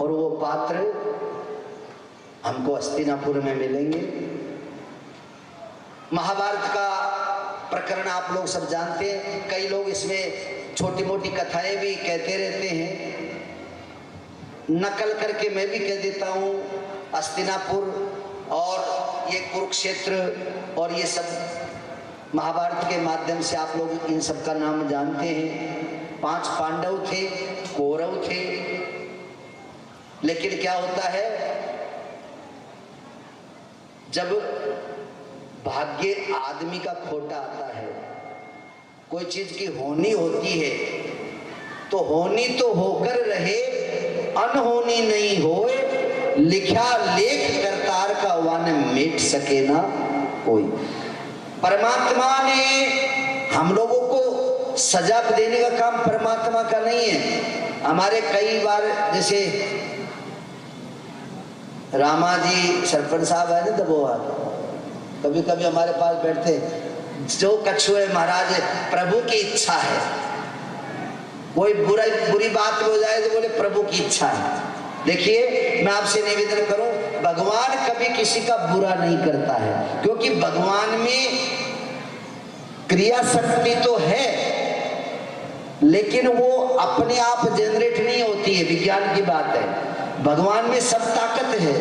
और वो पात्र हमको हस्तिनापुर में मिलेंगे। महाभारत का प्रकरण आप लोग सब जानते हैं। कई लोग इसमें छोटी मोटी कथाएं भी कहते रहते हैं, नकल करके मैं भी कह देता हूँ। हस्तिनापुर और ये कुरुक्षेत्र और ये सब महाभारत के माध्यम से आप लोग इन सब का नाम जानते हैं। 5 पांडव थे, कौरव थे, लेकिन क्या होता है जब भाग्य आदमी का खोटा आता है, कोई चीज की होनी होती है तो होनी तो होकर रहे, अनहोनी नहीं होए, लिखा लेख करतार का वन मिट सके ना कोई। परमात्मा ने हम लोगों को सजा देने का काम परमात्मा का नहीं है। हमारे कई बार जैसे रामा जी सरपंच साहब है ना दबोआ, कभी कभी हमारे पास बैठते, जो कछुए महाराज प्रभु की इच्छा है, कोई बुरी बात हो जाए तो बोले प्रभु की इच्छा है। देखिए मैं आपसे निवेदन करूं, भगवान कभी किसी का बुरा नहीं करता है, क्योंकि भगवान में क्रिया शक्ति तो है लेकिन वो अपने आप जनरेट नहीं होती है, विज्ञान की बात है। भगवान में सब ताकत है,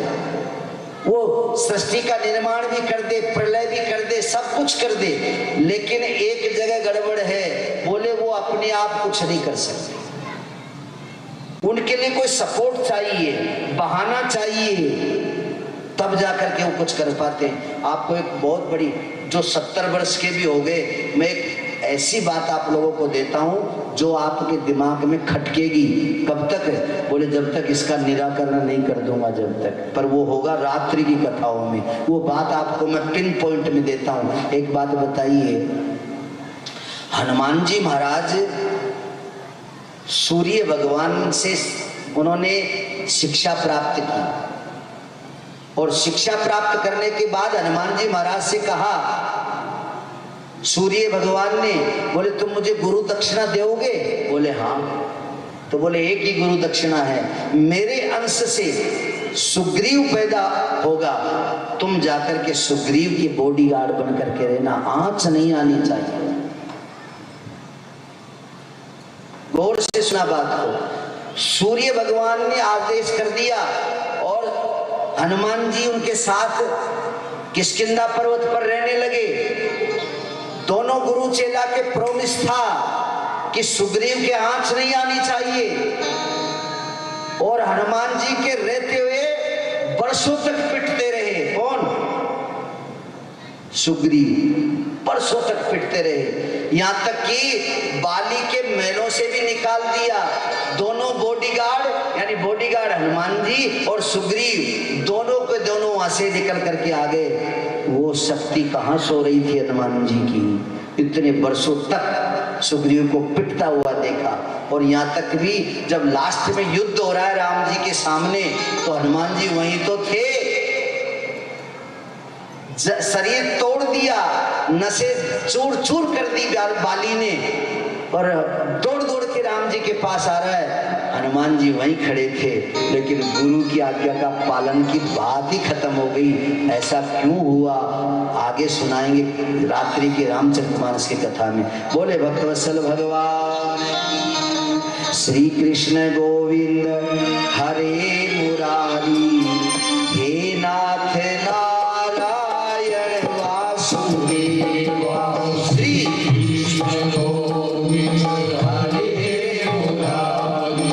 वो सृष्टि का निर्माण भी कर दे, प्रलय भी कर दे, सब कुछ कर दे, लेकिन एक जगह गड़बड़ है, बोले वो अपने आप कुछ नहीं कर सकते। उनके लिए कोई सपोर्ट चाहिए, बहाना चाहिए, तब जाकर के वो कुछ कर पाते हैं। आपको एक बहुत बड़ी, जो 70 वर्ष के भी हो गए, मैं एक ऐसी बात आप लोगों को देता हूं जो आपके दिमाग में खटकेगी। कब तक? बोले जब तक इसका निराकरण नहीं कर दूंगा, जब तक, पर वो होगा रात्रि की कथाओं में। वो बात आपको मैं पिन पॉइंट में देता हूं। एक बात बताइए, हनुमान जी महाराज सूर्य भगवान से उन्होंने शिक्षा प्राप्त की, और शिक्षा प्राप्त करने के बाद हनुमान जी महाराज से कहा, सूर्य भगवान ने, बोले तुम मुझे गुरु दक्षिणा दोगे? बोले हाँ। तो बोले एक ही गुरु दक्षिणा है, मेरे अंश से सुग्रीव पैदा होगा, तुम जाकर के सुग्रीव की बॉडीगार्ड बन करके रहना, आंच नहीं आनी चाहिए। गौर से सुना बात को। सूर्य भगवान ने आदेश कर दिया और हनुमान जी उनके साथ किष्किंधा पर्वत पर रहने लगे। दोनों गुरु चेला के प्रॉमिस था कि सुग्रीव के आंच नहीं आनी चाहिए, और हनुमान जी के रहते हुए वर्षों तक पिटते रहे। कौन? सुग्रीव वर्षों तक पिटते रहे, यहां तक कि बाली के महलों से भी निकाल दिया। दोनों बॉडीगार्ड, यानी बॉडीगार्ड हनुमान जी और सुग्रीव, दोनों के दोनों वहां से निकल करके आ गए। वो शक्ति कहां सो रही थी हनुमान जी की? इतने वर्षों तक सुग्रीव को पिटता हुआ देखा, और यहाँ तक भी जब लास्ट में युद्ध हो रहा है राम जी के सामने, तो हनुमान जी वहीं तो थे। शरीर तोड़ दिया, नसें चूर चूर कर दी बाली ने, और दौड़ दौड़ के राम जी के पास आ रहा है। हनुमान जी वहीं खड़े थे, लेकिन गुरु की आज्ञा का पालन की बात ही खत्म हो गई। ऐसा क्यों हुआ? आगे सुनाएंगे रात्रि के रामचरितमानस की कथा में। बोले भक्तवत्सल भगवान श्री कृष्ण गोविंद हरे मुरारी, हे नाथ नारायण वासुदेव, श्री कृष्ण गोविंद हरे मुरारी,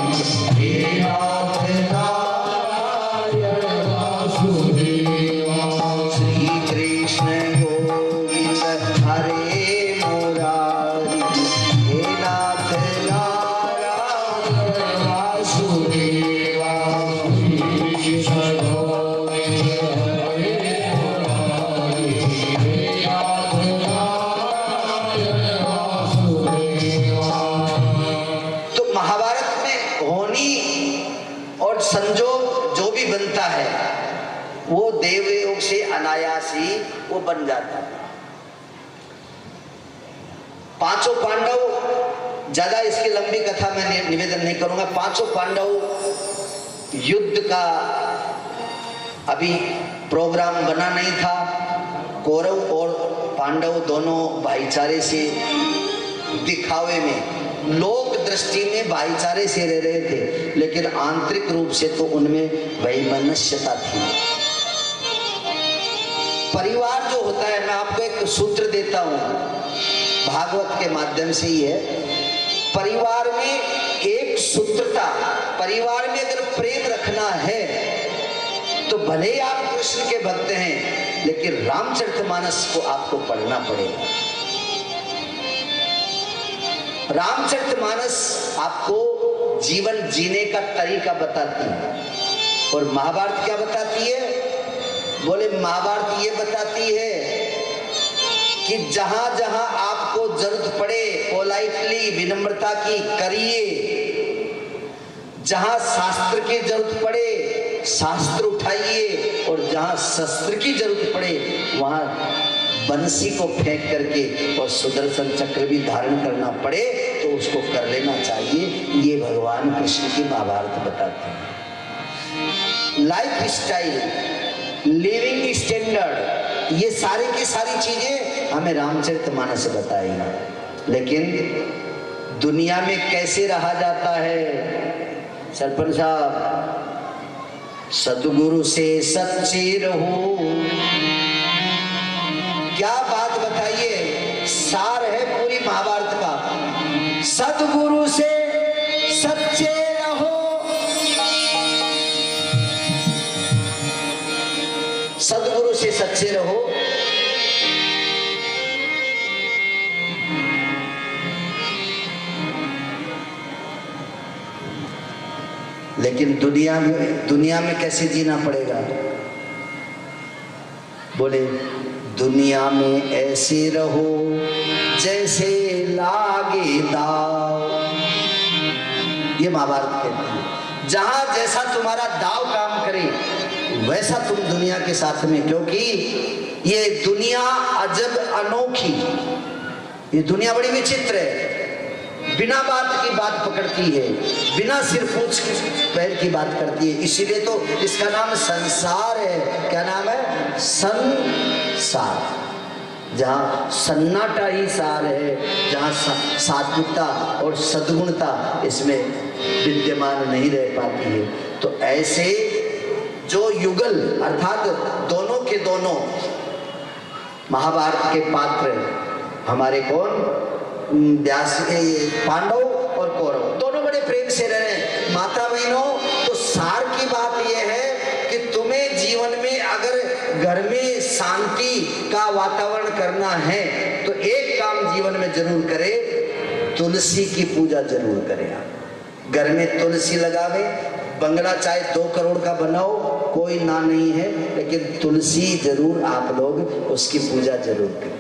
हे नाथ नारायण वासुदेव, श्री कृष्ण गोविंद हरे मुरारी, हे नाथ नारायण वासुदेव, श्री कृष्ण गोविंद हरे मुरारी, हे नाथ नारायण वासुदेव। तो महाभारत में होनी और संजोग जो भी बनता है वो देवयोग से अनायास ही वो बन जाता है। पांचों पांडव, ज्यादा इसकी लंबी कथा मैं निवेदन नहीं करूंगा। पांचों पांडव युद्ध का अभी प्रोग्राम बना नहीं था। कौरव और पांडव दोनों भाईचारे से, दिखावे में, लोक दृष्टि में भाईचारे से रह रहे थे, लेकिन आंतरिक रूप से तो उनमें वैमनस्यता थी। परिवार जो होता है, मैं आपको एक सूत्र देता हूं, भागवत के माध्यम से ही है। परिवार में एक सूत्रता, परिवार में अगर प्रेम रखना है तो भले ही आप कृष्ण के भक्त हैं, लेकिन रामचरितमानस को आपको पढ़ना पड़ेगा। रामचरितमानस आपको जीवन जीने का तरीका बताती है। और महाभारत क्या बताती है? बोले महाभारत ये बताती है कि जहां जहां आपको जरूरत पड़े पोलाइटली, विनम्रता की करिए। जहां शास्त्र की जरूरत पड़े शास्त्र उठाइए, और जहां शस्त्र की जरूरत पड़े वहां बंसी को फेंक करके और सुदर्शन चक्र भी धारण करना पड़े तो उसको कर लेना चाहिए। ये भगवान कृष्ण की महाभारत बताते हैं। लाइफ स्टाइल, लिविंग स्टैंडर्ड, ये सारी की सारी चीजें हमें रामचरितमानस बताएगी। लेकिन दुनिया में कैसे रहा जाता है? सरपंच साहब, सतगुरु से सच्चे रहो। क्या बात बताइए, सार है पूरी महाभारत का। सतगुरु से सच्चे रहो, सतगुरु से सच्चे रहो। लेकिन दुनिया में कैसे जीना पड़ेगा? बोले दुनिया में ऐसे रहो जैसे लागे दाव। ये महाभारत कहती है, जहां जैसा तुम्हारा दाव काम करे वैसा तुम दुनिया के साथ में, क्योंकि ये दुनिया अजब अनोखी, ये दुनिया बड़ी विचित्र है। बिना बात की बात पकड़ती है, बिना सिर पूछ पैर की बात करती है। इसीलिए तो इसका नाम संसार है। क्या नाम है? संसार। जहाँ सन्नाटा ही सार है, जहाँ सात्विकता और सद्गुणता इसमें विद्यमान नहीं रह पाती है। तो ऐसे जो युगल अर्थात दोनों के दोनों महाभारत के पात्र हमारे कौन? व्यास, पांडव और कौरव, दोनों बड़े प्रेम से रह रहे हैं। माता बहनों, तो सार की बात यह है कि तुम्हें जीवन में अगर घर में शांति का वातावरण करना है तो एक काम जीवन में जरूर करें, तुलसी की पूजा जरूर करें। आप घर में तुलसी लगावे, बंगला चाहे 2 करोड़ का बनाओ, कोई ना नहीं है, लेकिन तुलसी जरूर आप लोग उसकी पूजा जरूर करें।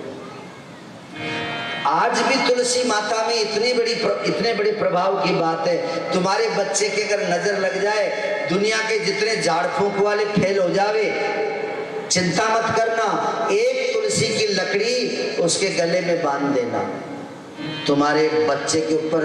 आज भी तुलसी माता में इतने बड़े प्रभाव की बात है। तुम्हारे बच्चे के अगर नजर लग जाए, दुनिया के जितने झाड़ फूंक वाले फेल हो जावे, चिंता मत करना, एक तुलसी की लकड़ी उसके गले में बांध देना। तुम्हारे बच्चे के ऊपर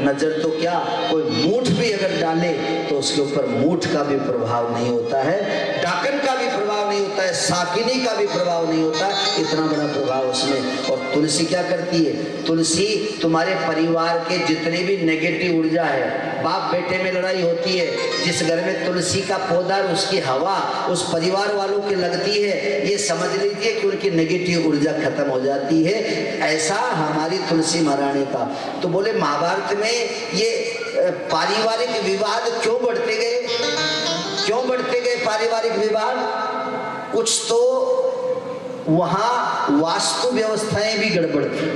नजर तो क्या, कोई मूठ भी अगर डाले तो उसके ऊपर मूठ का भी प्रभाव नहीं होता है, डाकन का भी प्रभाव नहीं होता है, साकिनी का भी प्रभाव नहीं होता, इतना बड़ा प्रभाव उसमें। और तुलसी क्या करती है? तुलसी तुम्हारे परिवार के जितने भी नेगेटिव ऊर्जा है, बाप बेटे में लड़ाई होती है, जिस घर में तुलसी का पौधा, उसकी हवा उस परिवार वालों की लगती है, ये समझ लीजिए कि उनकी नेगेटिव ऊर्जा खत्म हो जाती है। ऐसा हमारी तुलसी महारानी का। तो बोले महाभारत में ये पारिवारिक विवाद क्यों बढ़ते गए? क्यों बढ़ते गए पारिवारिक विवाद? कुछ तो वहां वास्तु व्यवस्थाएं भी गड़बड़ थी,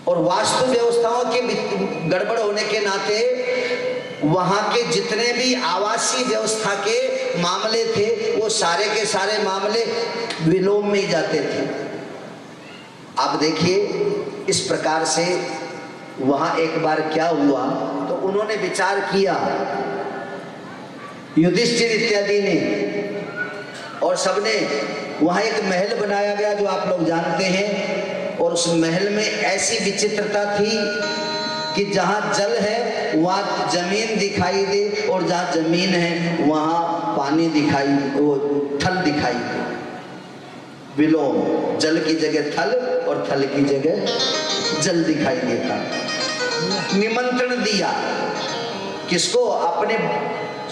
और वास्तु व्यवस्थाओं के गड़बड़ होने के नाते वहां के जितने भी आवासीय व्यवस्था के मामले थे वो सारे के सारे मामले विलोम में ही जाते थे। आप देखिए इस प्रकार से वहां एक बार क्या हुआ, तो उन्होंने विचार किया, युधिष्ठिर इत्यादि ने और सबने, वहां एक महल बनाया गया जो आप लोग जानते हैं, और उस महल में ऐसी विचित्रता थी कि जहां जल है वहाँ जमीन दिखाई दे, और जहाँ जमीन है वहाँ पानी दिखाई, वो थल दिखाई दे। विलोम, जल की जगह थल और थल की जगह जल दिखाई देता। निमंत्रण दिया किसको? अपने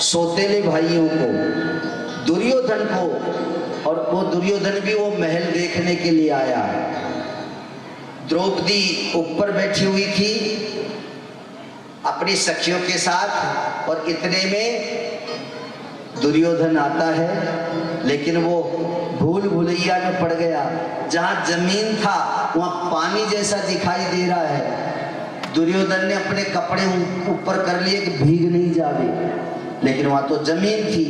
सौतेले भाइयों को, दुर्योधन को, और वो दुर्योधन भी वो महल देखने के लिए आया। द्रौपदी ऊपर बैठी हुई थी अपनी सखियों के साथ, और इतने में दुर्योधन आता है, लेकिन वो भूल भुलैया में पड़ गया। जहां जमीन था वहां पानी जैसा दिखाई दे रहा है। दुर्योधन ने अपने कपड़े ऊपर कर लिए कि भीग नहीं जावे, लेकिन वहां तो जमीन थी।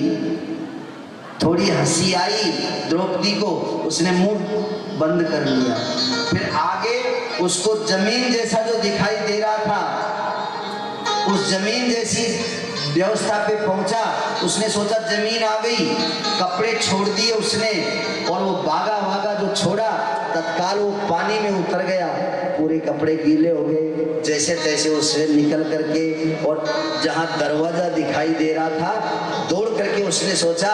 थोड़ी हंसी आई द्रौपदी को, उसने मुंह बंद कर लिया। फिर आगे उसको जमीन जैसा जो दिखाई दे रहा था, उस जमीन जैसी व्यवस्था पे पहुंचा। उसने सोचा जमीन आ गई, कपड़े छोड़ दिए उसने, और वो भागा भागा जो छोड़ा, तत्काल वो पानी में उतर गया। पूरे कपड़े गीले हो गए। जैसे तैसे उससे निकल करके, और जहां दरवाजा दिखाई दे रहा था, दौड़ करके उसने सोचा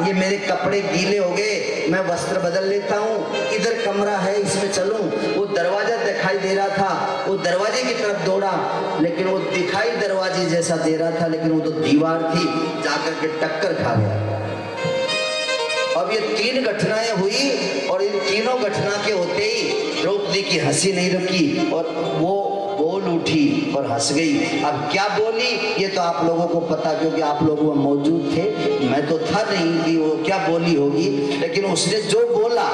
ये मेरे कपड़े गीले हो गए, मैं वस्त्र बदल लेता हूँ, इधर कमरा है इसमें चलूं। वो दरवाजा दिखाई दे रहा था, वो दरवाजे की तरफ दौड़ा, लेकिन वो दिखाई दरवाजे जैसा दे रहा था, लेकिन वो तो दीवार थी, जाकर के टक्कर खा गया। अब ये 3 घटनाएं हुई, और इन तीनों घटना के होते ही द्रौपदी की हंसी नहीं रुकी, और वो बोल उठी और हंस गई। अब क्या बोली ये तो आप लोगों को पता, क्योंकि आप लोग वहां मौजूद थे, मैं तो था नहीं कि वो क्या बोली होगी, लेकिन उसने जो बोला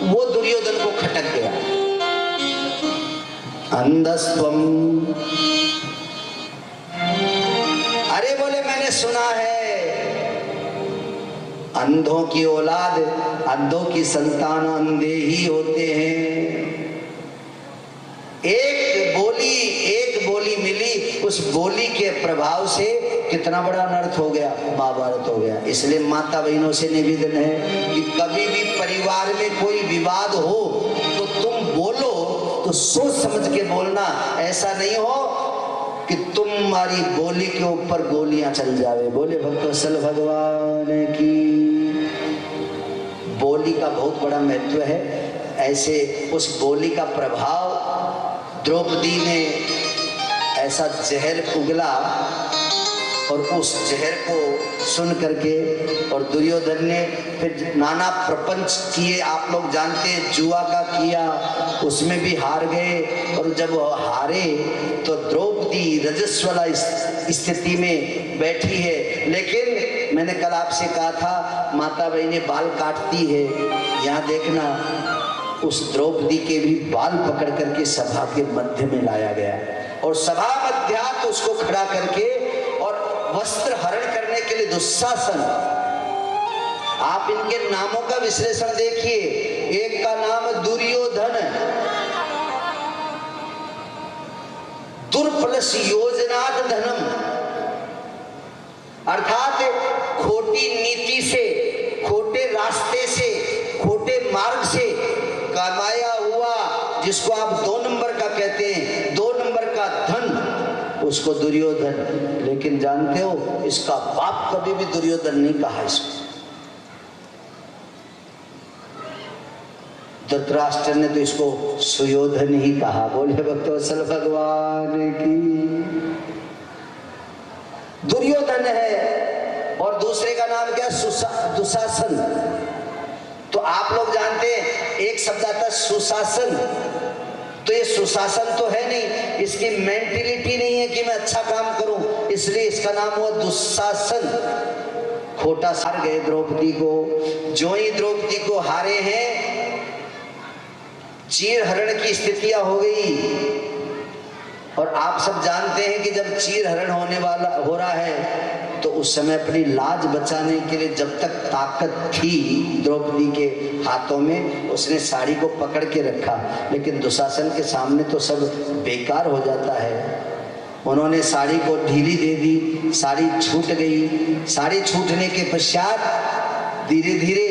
वो दुर्योधन को खटक गया। अंधस्त्वम, अरे बोले मैंने सुना है अंधों की औलाद, अंधों की संतान अंधे ही होते हैं। एक बोली मिली, उस बोली के प्रभाव से कितना बड़ा अनर्थ हो गया, महाभारत हो गया। इसलिए माता बहनों से निवेदन है कि कभी भी परिवार में कोई विवाद हो तो तुम बोलो तो सोच समझ के बोलना। ऐसा नहीं हो कि तुम्हारी बोली के ऊपर गोलियां चल जावे। बोले भक्तवत्सल भगवान की। बोली का बहुत बड़ा महत्व है। ऐसे उस बोली का प्रभाव द्रौपदी ने ऐसा जहर उगला, और उस जहर को सुन करके, और दुर्योधन ने फिर नाना प्रपंच किए। आप लोग जानते हैं, जुआ का किया, उसमें भी हार गए, और जब हारे तो द्रौपदी रजस्वला स्थिति में बैठी है। लेकिन मैंने कल आपसे कहा था माता बहनें बाल काटती है, यहाँ देखना उस द्रौपदी के भी बाल पकड़ करके सभा के मध्य में लाया गया, और सभा मध्यात उसको खड़ा करके और वस्त्र हरण करने के लिए दुशासन। आप इनके नामों का विश्लेषण देखिए। एक का नाम दुर्योधन, दुर्प्लस योजनात धनम, अर्थात खोटी नीति से, खोटे रास्ते से, खोटे मार्ग से कमाया हुआ, जिसको आप 2 नंबर का कहते हैं, 2 नंबर का धन, उसको दुर्योधन। लेकिन जानते हो इसका बाप कभी भी दुर्योधन नहीं कहा इसको। धृतराष्ट्र ने तो इसको सुयोधन ही कहा। बोले भक्तवत्सल भगवान की। दुर्योधन है, और दूसरे का नाम क्या? दुशासन। तो आप लोग जानते हैं एक शब्द आता है सुशासन, तो ये सुशासन तो है नहीं, इसकी मेंटेलिटी नहीं है कि मैं अच्छा काम करूं, इसलिए इसका नाम हुआ दुशासन। खोटा हार गए द्रौपदी को। जो ही द्रौपदी को हारे हैं, चीर हरण की स्थितियां हो गई। और आप सब जानते हैं कि जब चीर हरण हो रहा है तो उस समय अपनी लाज बचाने के लिए जब तक ताकत थी द्रौपदी के हाथों में, उसने साड़ी को पकड़ के रखा। लेकिन दुशासन के सामने तो सब बेकार हो जाता है। उन्होंने साड़ी को ढीली दे दी, साड़ी छूट गई। साड़ी छूटने के पश्चात धीरे धीरे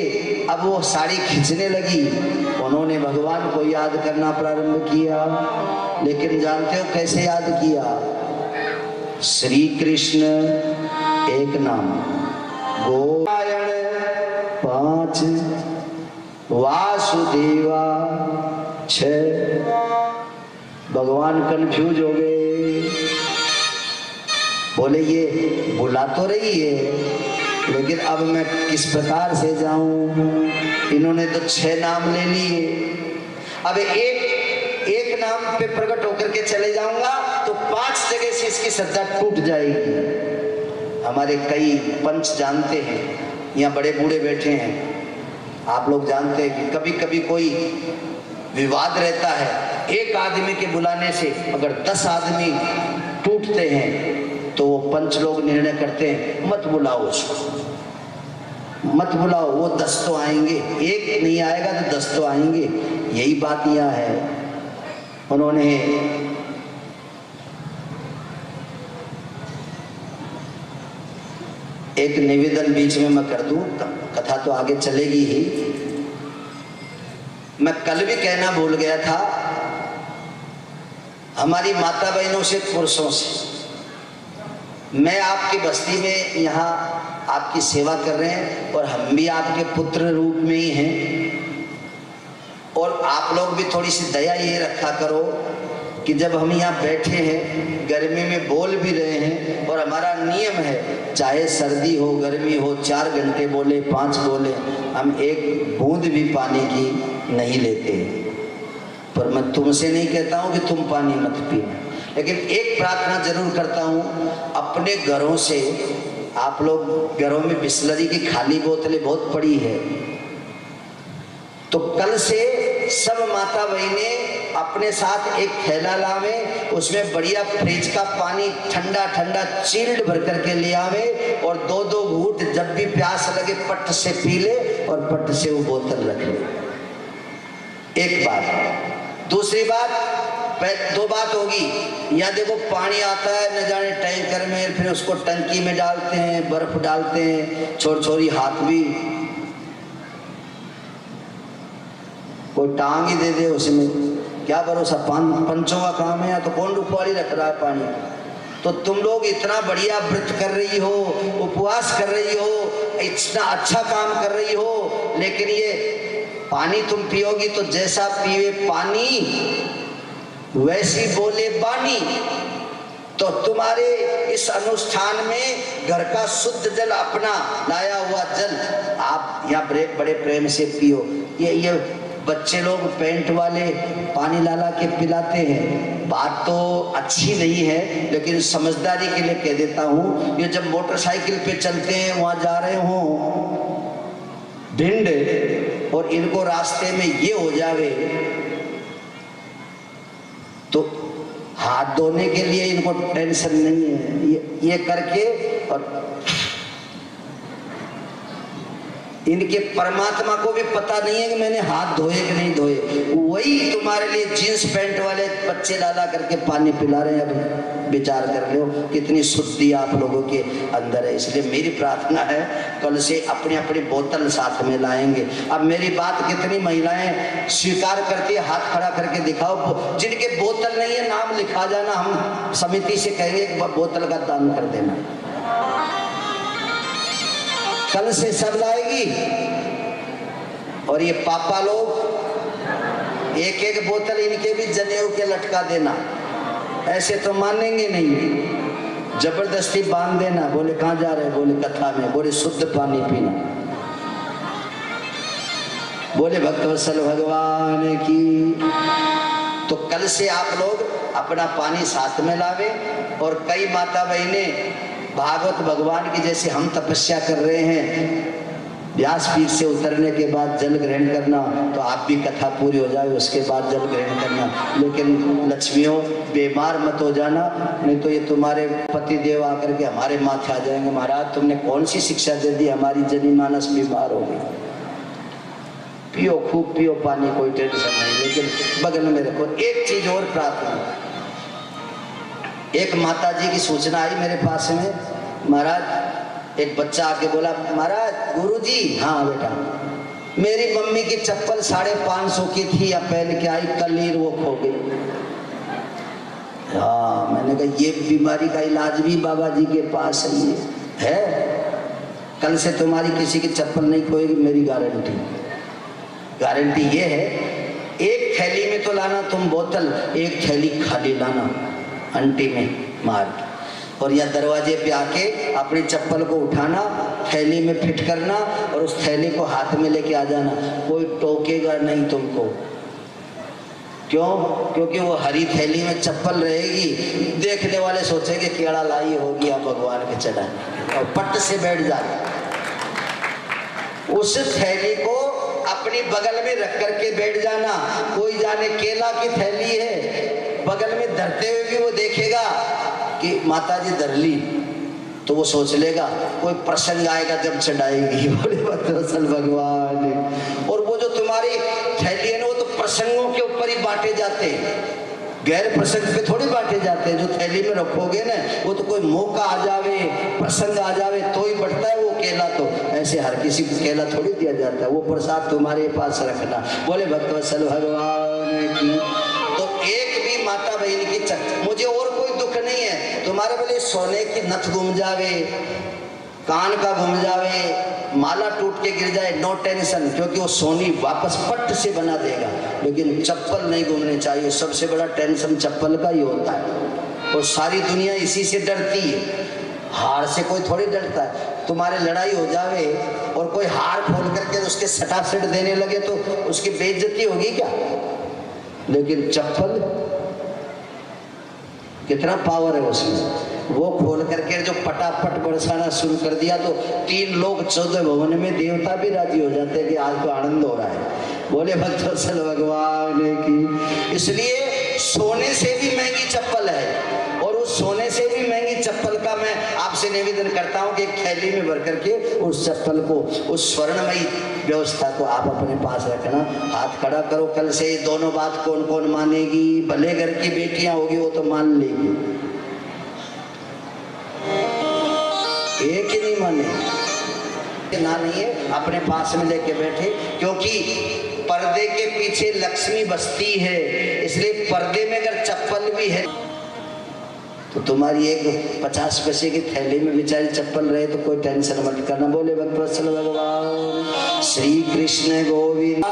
अब वो साड़ी खींचने लगी। उन्होंने भगवान को याद करना प्रारंभ किया। लेकिन जानते हो कैसे याद किया? श्री कृष्ण एक नाम, गोपायण 5, वासुदेवा 6। भगवान कंफ्यूज हो गए, बोले ये बुला तो रही है लेकिन अब मैं किस प्रकार से जाऊं। इन्होंने तो 6 नाम ले लिए, अब एक नाम पे प्रकट होकर के चले जाऊंगा तो 5 जगह से इसकी श्रद्धा टूट जाएगी। हमारे कई पंच जानते हैं, यहाँ बड़े बूढ़े बैठे हैं, आप लोग जानते हैं कि कभी कभी कोई विवाद रहता है, एक आदमी के बुलाने से अगर 10 आदमी टूटते हैं तो वो पंच लोग निर्णय करते हैं मत बुलाओ उसको, मत बुलाओ, वो 10 तो आएंगे, एक नहीं आएगा तो 10 तो आएंगे। यही बात यहाँ है। उन्होंने एक निवेदन बीच में मैं कर दूं, कथा तो आगे चलेगी ही। मैं कल भी कहना भूल गया था, हमारी माता बहनों से, पुरुषों से, मैं आपकी बस्ती में यहाँ आपकी सेवा कर रहे हैं और हम भी आपके पुत्र रूप में ही हैं, और आप लोग भी थोड़ी सी दया ये रखा करो कि जब हम यहाँ बैठे हैं, गर्मी में बोल भी रहे हैं और हमारा नियम है चाहे सर्दी हो गर्मी हो 4 घंटे बोले 5 बोले, हम एक बूंद भी पानी की नहीं लेते। पर मैं तुमसे नहीं कहता हूँ कि तुम पानी मत पीना, लेकिन एक प्रार्थना जरूर करता हूँ, अपने घरों से, आप लोग घरों में बिस्लरी की खाली बोतलें बहुत पड़ी है, तो कल से सब माता बहनें अपने साथ एक थैला लावे, उसमें बढ़िया फ्रिज का पानी ठंडा ठंडा चिल्ड भर करके ले आवे और 2-2 घूंट जब भी प्यास लगे पट से पी ले और पट से वो बोतल रख ले। एक बात। दूसरी बात, 2 बात होगी। या देखो पानी आता है न जाने टैंकर में, फिर उसको टंकी में डालते हैं, बर्फ डालते हैं, छोटी हाथ भी, कोई टांग ही दे दे उसमें, क्या भरोसा। पंचों का काम है, या तो कौन रुपवाली रख रहा है पानी। तो तुम लोग इतना बढ़िया व्रत कर रही हो, उपवास कर रही हो, इतना अच्छा काम कर रही हो, लेकिन ये पानी तुम पियोगी तो जैसा पिए पानी वैसी बोले बानी। तो तुम्हारे इस अनुष्ठान में घर का शुद्ध जल, अपना लाया हुआ जल आप यहाँ बड़े प्रेम से पियो। ये बच्चे लोग पेंट वाले पानी ला के पिलाते हैं, बात तो अच्छी नहीं है, लेकिन समझदारी के लिए कह देता हूँ, ये जब मोटरसाइकिल पे चलते हैं, वहां जा रहे हो भिंड और इनको रास्ते में ये हो जावे तो हाथ धोने के लिए इनको टेंशन नहीं है, ये करके, और इनके परमात्मा को भी पता नहीं है कि मैंने हाथ धोए कि नहीं धोए। वही तुम्हारे लिए जींस पैंट वाले बच्चे ला करके पानी पिला रहे हैं। अभी विचार कर लो कितनी शुद्धि आप लोगों के अंदर है। इसलिए मेरी प्रार्थना है, कल से अपनी अपनी बोतल साथ में लाएंगे। अब मेरी बात कितनी महिलाएं स्वीकार करती है, हाथ खड़ा करके दिखाओ। जिनके बोतल नहीं है नाम लिखा जाना, हम समिति से कहेंगे बोतल का दान कर देना। कल से सब लाएगी। और ये पापा लोग एक एक बोतल इनके भी जनेऊ के लटका देना, ऐसे तो मानेंगे नहीं, जबरदस्ती बांध देना। बोले कहाँ जा रहे, बोले कथा में, बोले शुद्ध पानी पीना, बोले भक्तवत्सल भगवान की। तो कल से आप लोग अपना पानी साथ में लावे। और कई माता बहनें भागवत भगवान की जैसे हम तपस्या कर रहे हैं, व्यासपीठ से उतरने के बाद जल ग्रहण करना, तो आप भी कथा पूरी हो जाए उसके बाद जल ग्रहण करना। लेकिन लक्ष्मियों बीमार मत हो जाना, नहीं तो ये तुम्हारे पति देव आकर के हमारे माथे आ जाएंगे, महाराज तुमने कौन सी शिक्षा दे दी, हमारी जनी मानस बीमार हो गई। पियो, खूब पियो पानी, कोई टेंशन नहीं, लेकिन बगल में रखो। एक चीज और प्रार्थना, एक माता जी की सूचना आई मेरे पास में, महाराज एक बच्चा आके बोला, महाराज गुरुजी, हाँ बेटा, मेरी मम्मी की चप्पल 550 की थी, अब पहन के आई, कल ही वो खो गई। हाँ, मैंने कहा ये बीमारी का इलाज भी बाबा जी के पास है। कल से तुम्हारी किसी की चप्पल नहीं खोएगी, मेरी गारंटी ये है। एक थैली में तो लाना तुम बोतल, एक थैली खाली लाना अंटी में मार के, और या दरवाजे पे आके अपनी चप्पल को उठाना, थैली में फिट करना और उस थैली को हाथ में लेके आ जाना। कोई टोकेगा नहीं तुमको। क्यों? क्योंकि वो हरी थैली में चप्पल रहेगी, देखने वाले सोचेंगे केड़ा लाई होगी अब भगवान के चढ़ाने, और पट से बैठ जाए। उस थैली को अपनी बगल में रख करके बैठ जाना। कोई जाने केला की थैली है, बगल में धरते हुए भी वो देखेगा कि माता जी धर ली, तो वो सोच लेगा कोई प्रसंग आएगा जब चढ़ाएगी, बोले भद्रसल भगवान। और वो जो तुम्हारी थैली है ना, वो तो प्रसंगों के ऊपर ही बांटे जाते हैं, गैर प्रसंग पे थोड़ी बांटे जाते हैं। जो थैली में रखोगे ना, वो तो कोई मौका आ जावे, प्रसंग आ जावे तो ही बढ़ता है वो केला। तो ऐसे हर किसी को केला थोड़ी दिया जाता है। वो प्रसाद तुम्हारे पास रखना, बोले भक्तवत्सल भगवान की। तो एक भी माता बहन की मुझे और कोई दुख नहीं है। तुम्हारे बोले सोने की नथ घूम जावे, कान का घूम जावे, माला टूट के गिर जाए, नो टेंशन, क्योंकि वो सोनी वापस पट से बना देगा। लेकिन चप्पल नहीं घूमनी चाहिए। सबसे बड़ा टेंशन चप्पल का ही होता है, और सारी दुनिया इसी से डरती है। हार से कोई थोड़ी डरता है। तुम्हारे लड़ाई हो जावे और कोई हार खोल करके उसके सटासट देने लगे तो उसकी बेइज्जती होगी क्या? लेकिन चप्पल कितना पावर है उसमें। वो खोल करके जो पटापट बरसाना शुरू कर दिया तो 3 लोग 14 भवन में देवता भी राजी हो जाते हैं कि आज तो आनंद हो रहा है। बोले भक्तवत्सल भगवान की। इसलिए सोने से भी महंगी चप्पल है, और उस सोने से भी महंगी चप्पल का मैं आपसे निवेदन करता हूं कि एक थैली में भर करके उस चप्पल को, उस स्वर्णमयी व्यवस्था को आप अपने पास रखना। हाथ खड़ा करो। कल से दोनों बात कौन कौन मानेगी? भले घर की बेटियां होगी वो तो मान लेगी, एक ही नहीं माने ना नहीं है, अपने पास में लेके बैठे। क्योंकि पर्दे के पीछे लक्ष्मी बसती है, इसलिए पर्दे में अगर चप्पल भी है तो तुम्हारी एक 50 पैसे की थैली में बेचारी चप्पल रहे तो कोई टेंशन मत करना। बोले भक्तवत्सल भगवान श्री कृष्ण गोविंद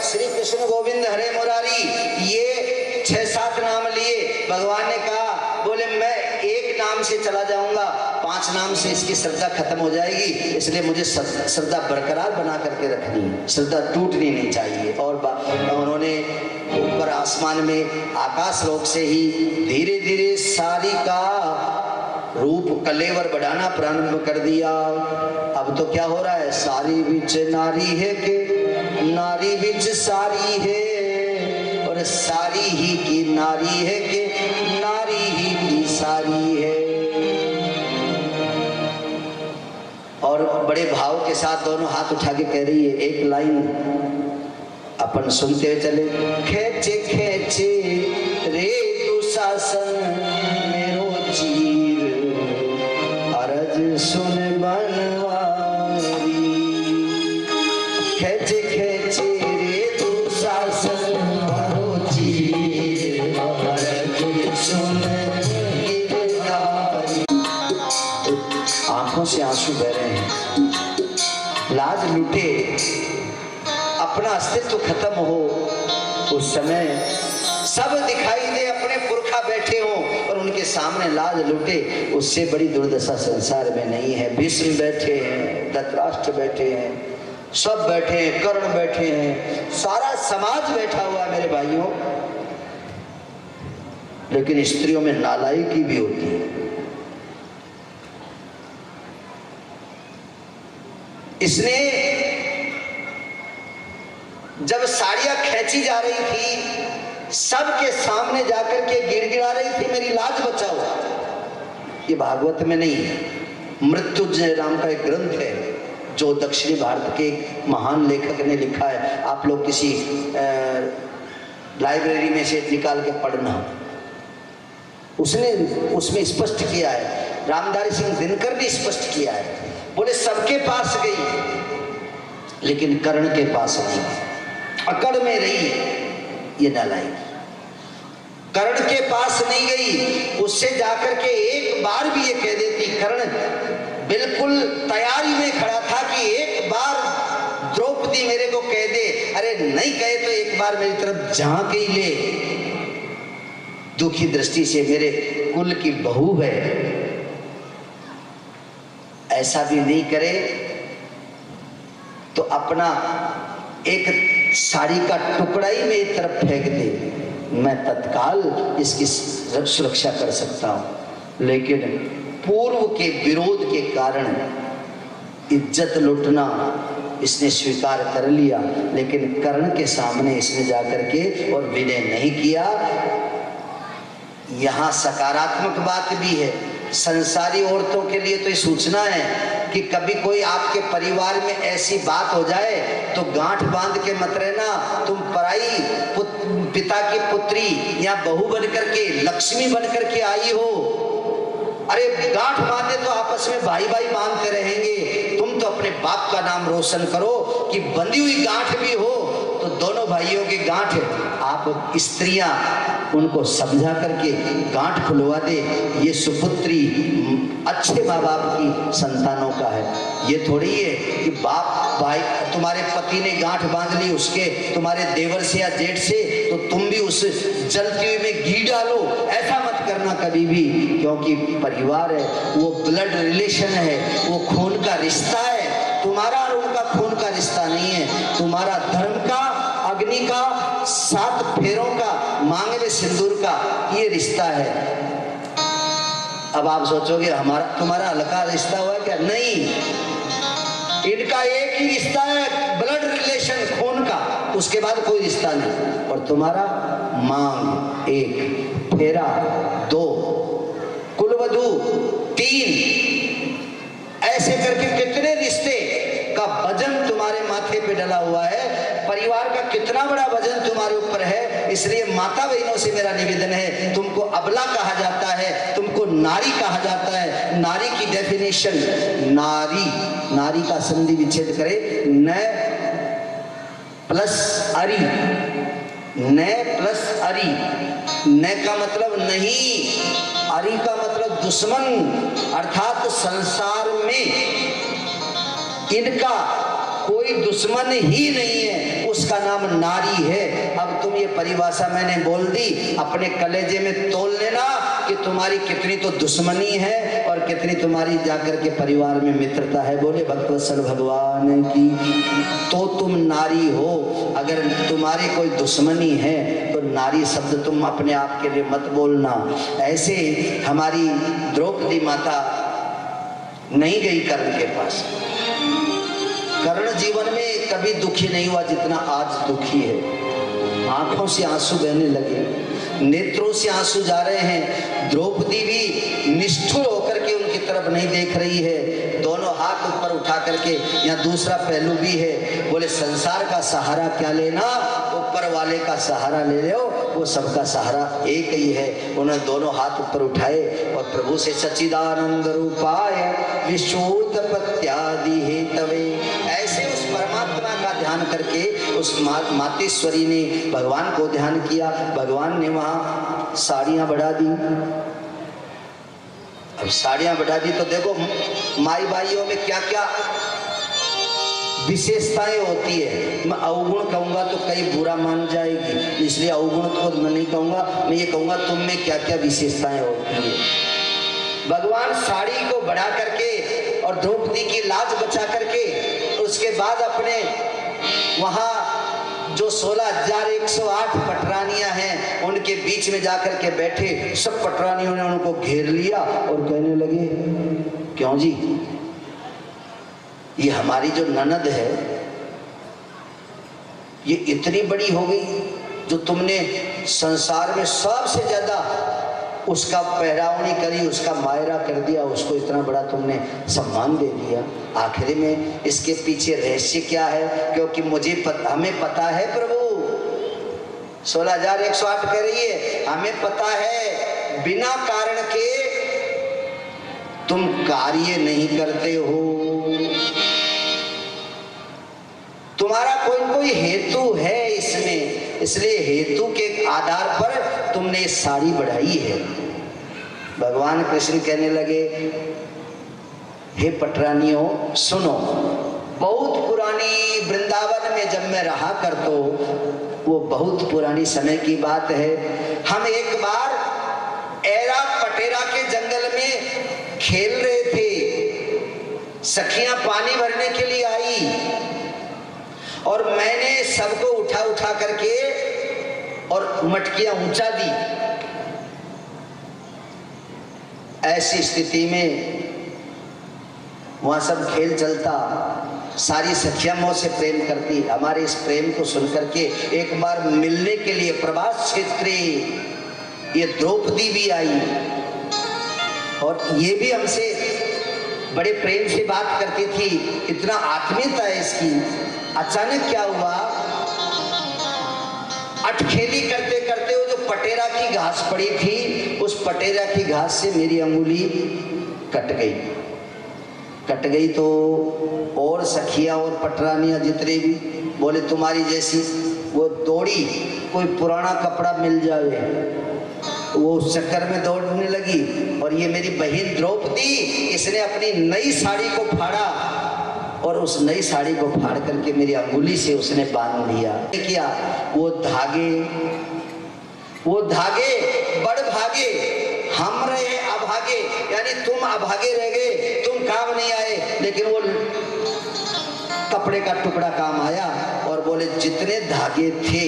श्री कृष्ण गोविंद हरे मुरारी, ये 6-7 नाम लिए। भगवान ने कहा बोले मैं एक नाम से चला जाऊंगा, 5 नाम से इसकी श्रद्धा खत्म हो जाएगी, इसलिए मुझे श्रद्धा बरकरार बना करके रखनी है, श्रद्धा टूटनी नहीं चाहिए। और उन्होंने ऊपर आसमान में आकाश लोक से ही धीरे धीरे सारी का रूप कलेवर बढ़ाना प्रारंभ कर दिया। अब तो क्या हो रहा है? सारी बिच नारी है के नारी बिच सारी है, और सारी ही की नारी है के नारी ही की सारी है। और बड़े भाव के साथ दोनों हाथ उठा के कह रही है, एक लाइन अपन सुनते हुए चले। खेचे खेचे रे तू शासन मेरो चीर, अरज सुन बनवारी। खेचे खेचे रे तू शासन मेरो चीर, अरज सुन गिरधारी। आंखों से आंसू बह रहे हैं, लाज लुटे, अपना अस्तित्व खत्म हो, उस समय सब दिखाई दे, अपने पुरखा बैठे हो और उनके सामने लाज लुटे, उससे बड़ी दुर्दशा संसार में नहीं है। भीष्म बैठे हैं, धृतराष्ट्र बैठे हैं, सब बैठे हैं, कर्ण बैठे हैं, सारा समाज बैठा हुआ है मेरे भाइयों। लेकिन स्त्रियों में नालायकी भी होती है। इसने जब साड़ियां खींची जा रही थी, सबके सामने जाकर के गिड़गिड़ा रही थी, मेरी लाज बचाओ। ये भागवत में नहीं है, मृत्युंजय नाम का एक ग्रंथ है जो दक्षिणी भारत के एक महान लेखक ने लिखा है। आप लोग किसी लाइब्रेरी में से निकाल के पढ़ना। उसने उसमें स्पष्ट किया है, रामधारी सिंह दिनकर ने स्पष्ट किया है, बोले सबके पास गई लेकिन कर्ण के पास नहीं, अकड़ में रही ये नालायक। कर्ण के पास नहीं गई, उससे जाकर के एक बार भी ये कह देती। कर्ण बिल्कुल तैयारी में खड़ा था कि एक बार द्रौपदी मेरे को कह दे, अरे नहीं कहे तो एक बार मेरी तरफ झांक ही ले, दुखी दृष्टि से मेरे कुल की बहू है, ऐसा भी नहीं करे तो अपना एक साड़ी का टुकड़ा ही मेरी तरफ फेंक दे, मैं तत्काल इसकी सुरक्षा कर सकता हूं। लेकिन पूर्व के विरोध के कारण इज्जत लुटना इसने स्वीकार कर लिया, लेकिन कर्ण के सामने इसने जाकर के और विनय नहीं किया। यहां सकारात्मक बात भी है, संसारी औरतों के लिए तो ये सूचना है कि कभी कोई आपके परिवार में ऐसी बात हो जाए तो गांठ बांध के मत रहना, तुम पराई पिता की पुत्री या बहू बनकर के, लक्ष्मी बनकर के आई हो, अरे गांठ बांधे तो आपस में भाई भाई मानते रहेंगे, तुम तो अपने बाप का नाम रोशन करो कि बंधी हुई गांठ भी हो तो दोनों भाइयों की गांठ आप स्त्रियां उनको समझा करके गांठ खुलवा दे। ये सुपुत्री अच्छे माँ बाप की संतानों का है। ये थोड़ी है कि बाप भाई तुम्हारे पति ने गांठ बांध ली उसके तुम्हारे देवर से या जेठ से तो तुम भी उस जलती हुई में घी डालो, ऐसा मत करना कभी भी, क्योंकि परिवार है वो ब्लड रिलेशन है, वो खून का रिश्ता है। तुम्हारा और उनका खून का रिश्ता नहीं है, तुम्हारा धर्म का, अग्नि का, 7 फेरों का, मांगले सिंदूर का ये रिश्ता है। अब आप सोचोगे हमारा तुम्हारा हल्का रिश्ता हुआ क्या? नहीं, इनका एक ही रिश्ता है, ब्लड रिलेशन खून का, उसके बाद कोई रिश्ता नहीं। और तुम्हारा मांग 1, फेरा 2, कुलवधू 3, ऐसे करके कितने रिश्ते का वजन तुम्हारे माथे पे डला हुआ है, परिवार का कितना बड़ा वजन तुम्हारे ऊपर है। इसलिए माता बहनों से मेरा निवेदन है, तुमको अबला कहा जाता है, तुमको नारी कहा जाता है। नारी की डेफिनेशन, नारी, नारी का संधि विच्छेद करे, न प्लस अरी, न प्लस अरी, न का मतलब नहीं, अरी का मतलब दुश्मन, अर्थात संसार में इनका कोई दुश्मन ही नहीं है, उसका नाम नारी है। अब तुम ये परिभाषा मैंने बोल दी, अपने कलेजे में तोल लेना कि तुम्हारी कितनी तो दुश्मनी है और कितनी तुम्हारी जाकर के परिवार में मित्रता है। बोले भक्तवत्सल भगवान की। तो तुम नारी हो, अगर तुम्हारी कोई दुश्मनी है तो नारी शब्द तुम अपने आप के लिए मत बोलना। ऐसे हमारी द्रौपदी माता नहीं गई कर्ण के पास। कर्ण जीवन में कभी दुखी नहीं हुआ जितना आज दुखी है। आंखों से आंसू बहने लगे, नेत्रों से आंसू जा रहे हैं। द्रौपदी भी निष्ठुर होकर के उनकी तरफ नहीं देख रही है, दोनों हाथ ऊपर उठा करके। यहाँ दूसरा पहलू भी है, बोले संसार का सहारा क्या लेना, ऊपर वाले का सहारा ले लो, वो सबका सहारा एक ही है। उन्होंने दोनों हाथ ऊपर उठाए और प्रभु से सच्चिदानंद रूपाय विश्वोत्पत्त्यादि हेतवे, ऐसे उस परमात्मा का ध्यान करके उस मातेश्वरी ने भगवान को ध्यान किया। भगवान ने वहां साड़ियां बढ़ा दी। अब साड़ियां बढ़ा दी तो देखो माई भाइयों में क्या क्या विशेषताएं होती है। मैं अवगुण कहूंगा तो कई बुरा मान जाएगी, इसलिए अवगुण तो मैं नहीं कहूंगा, मैं ये कहूंगा तुम में क्या क्या विशेषताएं होती है। भगवान साड़ी को बढ़ा करके और द्रौपदी की लाज बचा करके उसके बाद अपने वहां जो 16,108 पटरानियां हैं उनके बीच में जाकर के बैठे। सब पटरानियों ने उनको घेर लिया और कहने लगे, क्यों जी, ये हमारी जो ननद है ये इतनी बड़ी हो गई, जो तुमने संसार में सबसे ज्यादा उसका पहरावनी करी, उसका मायरा कर दिया, उसको इतना बड़ा तुमने सम्मान दे दिया। आखिर में इसके पीछे रहस्य क्या है? क्योंकि हमें पता है प्रभु 16,108 कह रही है, हमें पता है बिना कारण के तुम कार्य नहीं करते हो, तुम्हारा कोई कोई हेतु है इसमें, इसलिए हेतु के आधार पर तुमने साड़ी बढ़ाई है। भगवान कृष्ण कहने लगे, हे पटरानियों सुनो, बहुत पुरानी वृंदावन में जब मैं रहा करतो, वो बहुत पुरानी समय की बात है, हम एक बार एरा पटेरा के जंगल में खेल रहे थे, सखियां पानी भरने के लिए आई और मैंने सबको उठा उठा करके और मटकियां ऊंचा दी। ऐसी स्थिति में वहां सब खेल चलता, सारी सखियां मोह से प्रेम करती। हमारे इस प्रेम को सुनकर के एक बार मिलने के लिए प्रभास क्षेत्र ये द्रौपदी भी आई और ये भी हमसे बड़े प्रेम से बात करती थी, इतना आत्मीयता है इसकी। अचानक क्या हुआ, अटखेली करते करते वो जो पटेरा की घास पड़ी थी, उस पटेरा की घास से मेरी अंगुली कट गई तो और सखिया और पटरानियां जितने भी बोले तुम्हारी जैसी, वो दौड़ी कोई पुराना कपड़ा मिल जाए, वो उस चक्कर में दौड़ने लगी। और ये मेरी बहन द्रौपदी, इसने अपनी नई साड़ी को फाड़ा और उस नई साड़ी को फाड़ करके मेरी अंगुली से उसने बांध दिया। क्या वो धागे बड़ भागे, हम रहे अभागे, यानी तुम अभागे रह गए, तुम काम नहीं आए, लेकिन वो कपड़े का टुकड़ा काम आया। और बोले जितने धागे थे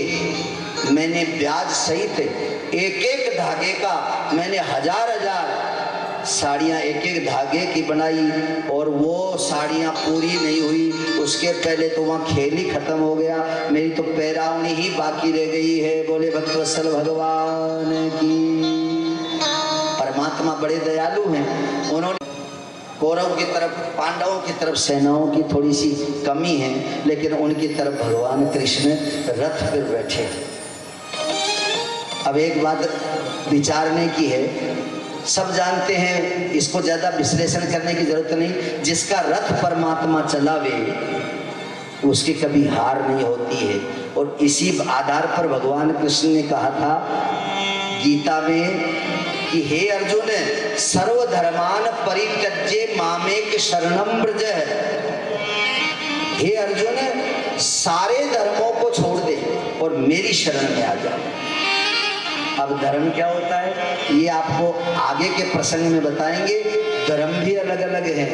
मैंने ब्याज सहित एक एक धागे का मैंने हजार साड़ियां एक एक धागे की बनाई, और वो साड़ियां पूरी नहीं हुई, उसके पहले तो वहां खेल ही खत्म हो गया, मेरी तो पैरावनी ही बाकी रह गई है। बोले भक्तवत्सल भगवान की। परमात्मा बड़े दयालु हैं, उन्होंने कौरव की तरफ, पांडवों की तरफ सेनाओं की थोड़ी सी कमी है, लेकिन उनकी तरफ भगवान कृष्ण रथ पर बैठे। अब एक बात विचारने की है, सब जानते हैं, इसको ज्यादा विश्लेषण करने की जरूरत नहीं, जिसका रथ परमात्मा चलावे उसकी कभी हार नहीं होती है। और इसी आधार पर भगवान कृष्ण ने कहा था गीता में कि हे अर्जुन, सर्वधर्मान परित्यज्य मामेक शरणं व्रज। हे अर्जुन, सारे धर्मों को छोड़ दे और मेरी शरण में आ जा। अब धर्म क्या होता है ये आपको आगे के प्रसंग में बताएंगे। धर्म भी अलग अलग है,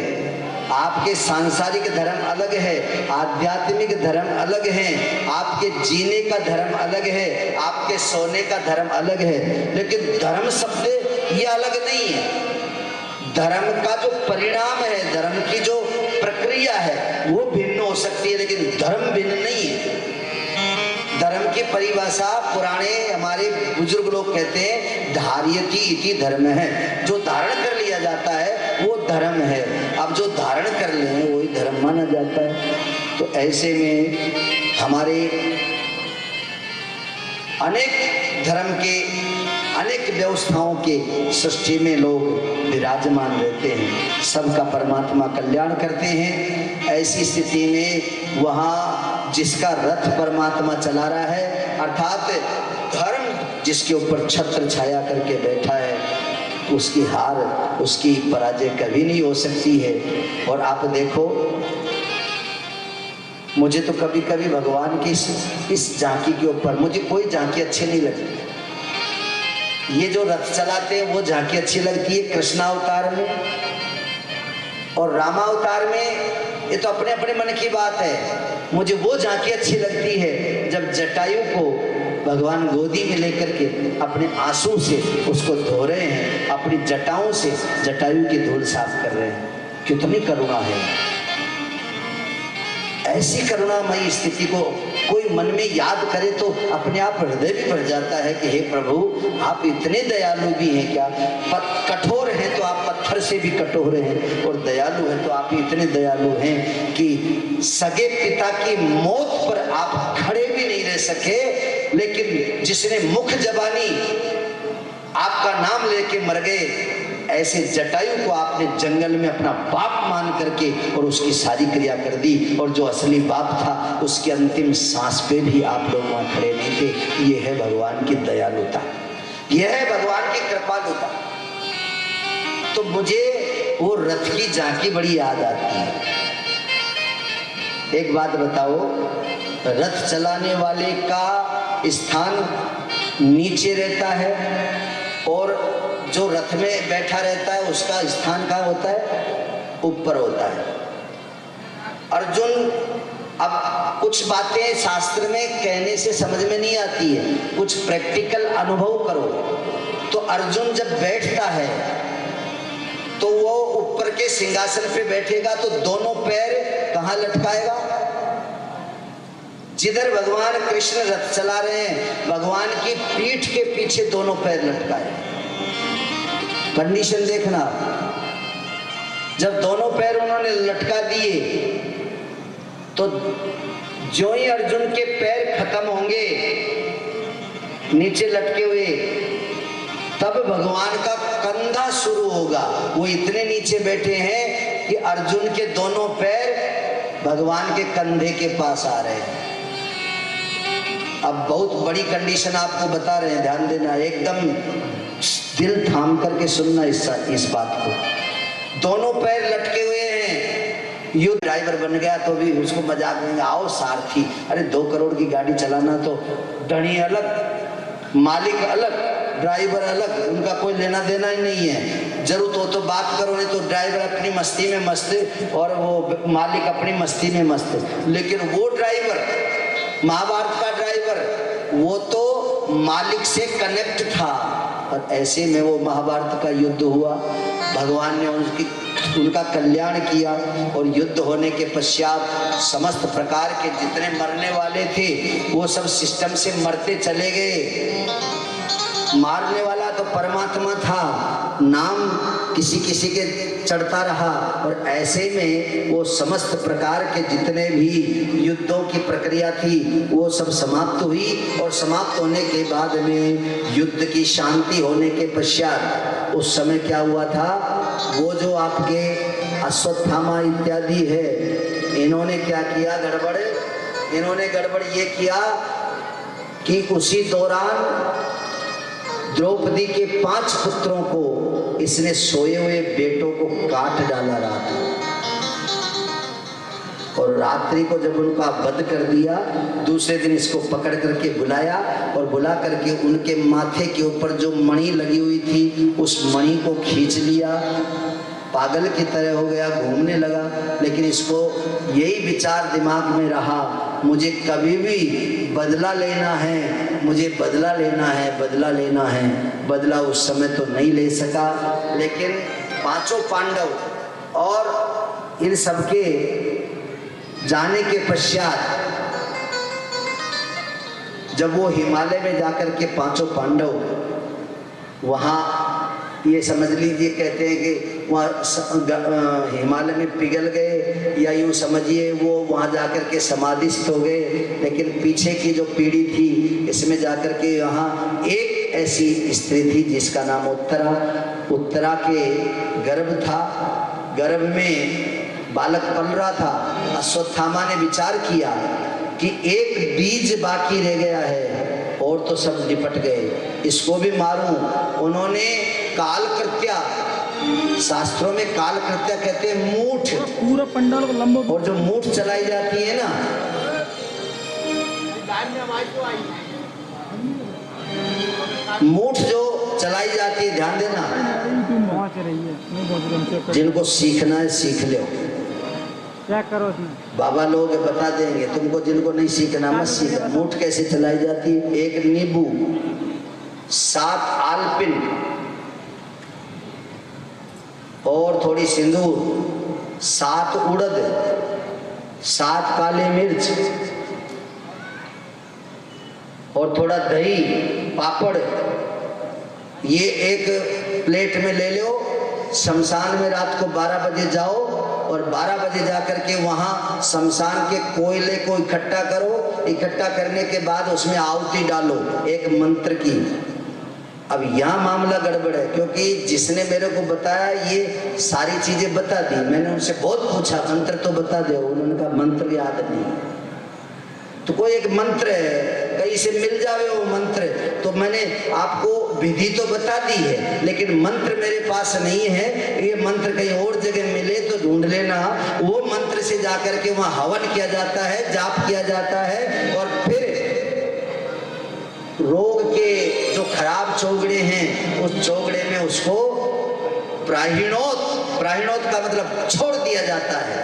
आपके सांसारिक धर्म अलग है, आध्यात्मिक धर्म अलग है, आपके जीने का धर्म अलग है, आपके सोने का धर्म अलग है, लेकिन धर्म शब्द ये अलग नहीं है। धर्म का जो परिणाम है, धर्म की जो प्रक्रिया है वो भिन्न हो सकती है, लेकिन धर्म भिन्न नहीं है। धर्म की परिभाषा पुराने हमारे बुजुर्ग लोग कहते हैं धार्यति इति धर्म है, जो धारण कर लिया जाता है वो धर्म है। अब जो धारण कर ले वही धर्म माना जाता है। तो ऐसे में हमारे अनेक धर्म के, अनेक व्यवस्थाओं के सृष्टि में लोग विराजमान रहते हैं, सबका परमात्मा कल्याण करते हैं। ऐसी स्थिति में वहाँ जिसका रथ परमात्मा चला रहा है, अर्थात धर्म जिसके ऊपर छत्र छाया करके बैठा है, उसकी हार, उसकी पराजय कभी नहीं हो सकती है। और आप देखो, मुझे तो कभी कभी भगवान की इस झांकी के ऊपर मुझे कोई झांकी अच्छी नहीं लगती। ये जो रथ चलाते हैं वो झांकी अच्छी लगती है कृष्णावतार में, और रामावतार में ये तो अपने अपने मन की बात है। मुझे वो झांकी अच्छी लगती है जब जटायु को भगवान गोदी में लेकर के अपने आंसू से उसको धो रहे हैं, अपनी जटाओं से जटायु की धूल साफ कर रहे हैं। कितनी करुणा है। ऐसी करुणामयी स्थिति को कोई मन में याद करे तो अपने आप हृदय भी भर जाता है कि हे प्रभु, आप इतने दयालु भी हैं क्या? कठोर हैं तो आप पत्थर से भी कठोर हैं, और दयालु हैं तो आप इतने दयालु हैं कि सगे पिता की मौत पर आप खड़े भी नहीं रह सके, लेकिन जिसने मुख जबानी आपका नाम लेके मर गए, ऐसे जटायु को आपने जंगल में अपना बाप मान करके और उसकी सारी क्रिया कर दी, और जो असली बाप था उसकी अंतिम सांस पे भी आप लोग वहां खड़े नहीं थे। ये है भगवान की दयालुता, यह है भगवान की कृपालुता। तो मुझे वो रथ की झांकी बड़ी याद आती है। एक बात बताओ, रथ चलाने वाले का स्थान नीचे रहता है और जो रथ में बैठा रहता है उसका स्थान कहाँ होता है? ऊपर होता है। अर्जुन, अब कुछ बातें शास्त्र में कहने से समझ में नहीं आती है, कुछ प्रैक्टिकल अनुभव करो। तो अर्जुन जब बैठता है तो वो ऊपर के सिंहासन पे बैठेगा तो दोनों पैर कहाँ लटकाएगा? जिधर भगवान कृष्ण रथ चला रहे हैं, भगवान की पीठ के पीछे दोनों पैर लटकाए। कंडीशन देखना, जब दोनों पैर उन्होंने लटका दिए तो जो ही अर्जुन के पैर खत्म होंगे नीचे लटके हुए, तब भगवान का कंधा शुरू होगा। वो इतने नीचे बैठे हैं कि अर्जुन के दोनों पैर भगवान के कंधे के पास आ रहे हैं। अब बहुत बड़ी कंडीशन आपको बता रहे हैं, ध्यान देना, एकदम दिल थाम करके सुनना इस बात को। दोनों पैर लटके हुए हैं। युद्ध ड्राइवर बन गया तो भी उसको मजाक में, आओ सारथी। अरे 2 करोड़ की गाड़ी चलाना तो धनी अलग, मालिक अलग, ड्राइवर अलग, उनका कोई लेना देना ही नहीं है। जरूरत हो तो बात करो, नहीं तो ड्राइवर अपनी मस्ती में मस्त और वो मालिक अपनी मस्ती में मस्त। लेकिन वो ड्राइवर, महाभारत का ड्राइवर, वो तो मालिक से कनेक्ट था। और ऐसे में वो महाभारत का युद्ध हुआ, भगवान ने उनका कल्याण किया, और युद्ध होने के पश्चात समस्त प्रकार के जितने मरने वाले थे वो सब सिस्टम से मरते चले गए। मारने वाला तो परमात्मा था, नाम किसी किसी के चढ़ता रहा, और ऐसे में वो समस्त प्रकार के जितने भी युद्धों की प्रक्रिया थी वो सब समाप्त हुई। और समाप्त होने के बाद में युद्ध की शांति होने के पश्चात उस समय क्या हुआ था, वो जो आपके अश्वत्थामा इत्यादि है, इन्होंने क्या किया गड़बड़, इन्होंने गड़बड़ ये किया कि उसी दौरान द्रौपदी के 5 पुत्रों को इसने सोए हुए बेटों को काट डाला रात में, और रात्रि को जब उनका वध कर दिया, दूसरे दिन इसको पकड़ करके बुलाया, और बुला करके उनके माथे के ऊपर जो मणि लगी हुई थी उस मणि को खींच लिया। पागल की तरह हो गया, घूमने लगा। लेकिन इसको यही विचार दिमाग में रहा, मुझे कभी भी बदला लेना है, मुझे बदला लेना है, बदला लेना है। बदला उस समय तो नहीं ले सका, लेकिन 5 पांडव और इन सबके जाने के पश्चात जब वो हिमालय में जाकर के 5 पांडव वहाँ, ये समझ लीजिए, कहते हैं कि वहाँ हिमालय में पिघल गए, या यूँ समझिए वो वहाँ जाकर के समाधिस्थ हो गए। लेकिन पीछे की जो पीढ़ी थी इसमें जाकर के यहाँ एक ऐसी स्त्री थी जिसका नाम उत्तरा। उत्तरा के गर्भ था, गर्भ में बालक पल रहा था। अश्वत्थामा ने विचार किया कि एक बीज बाकी रह गया है और तो सब निपट गए, इसको भी मारूं। उन्होंने काल कृत्या, शास्त्रों में काल कृत्या कहते हैं मूठ, पूरा पंडाल को लंबा, और जो मूठ चलाई जाती है ना, मूठ जो चलाई जाती है, ध्यान देना, जिनको सीखना है सीख लो, क्या करो उसमें बाबा लोग बता देंगे तुमको, जिनको नहीं सीखना मत सीखना। मूठ कैसे चलाई जाती है, एक नींबू, 7 आलपिन और थोड़ी सिंदूर, 7 उड़द, 7 काली मिर्च और थोड़ा दही, पापड़, ये एक प्लेट में ले लो। शमशान में रात को 12 बजे जाओ और 12 बजे जाकर के वहां शमशान के कोयले को इकट्ठा करो इकट्ठा करने के बाद उसमें आहुति डालो एक मंत्र की। अब यहाँ मामला गड़बड़ है, क्योंकि जिसने मेरे को बताया ये सारी चीजें बता दी। मैंने उनसे बहुत पूछा मंत्र तो बता दो, उन्होंने कहा मंत्र याद नहीं। तो कोई एक मंत्र है, कहीं से मिल जावे वो मंत्र, तो मैंने आपको विधि तो बता दी है, लेकिन मंत्र मेरे पास नहीं है। ये मंत्र कहीं और जगह मिले तो ढूंढ लेना। वो मंत्र से जाकर के वहां हवन किया जाता है, जाप किया जाता है, और फिर रोग के जो खराब चौगड़े हैं उस चौगड़े में उसको प्राहिणोत का मतलब छोड़ दिया जाता है।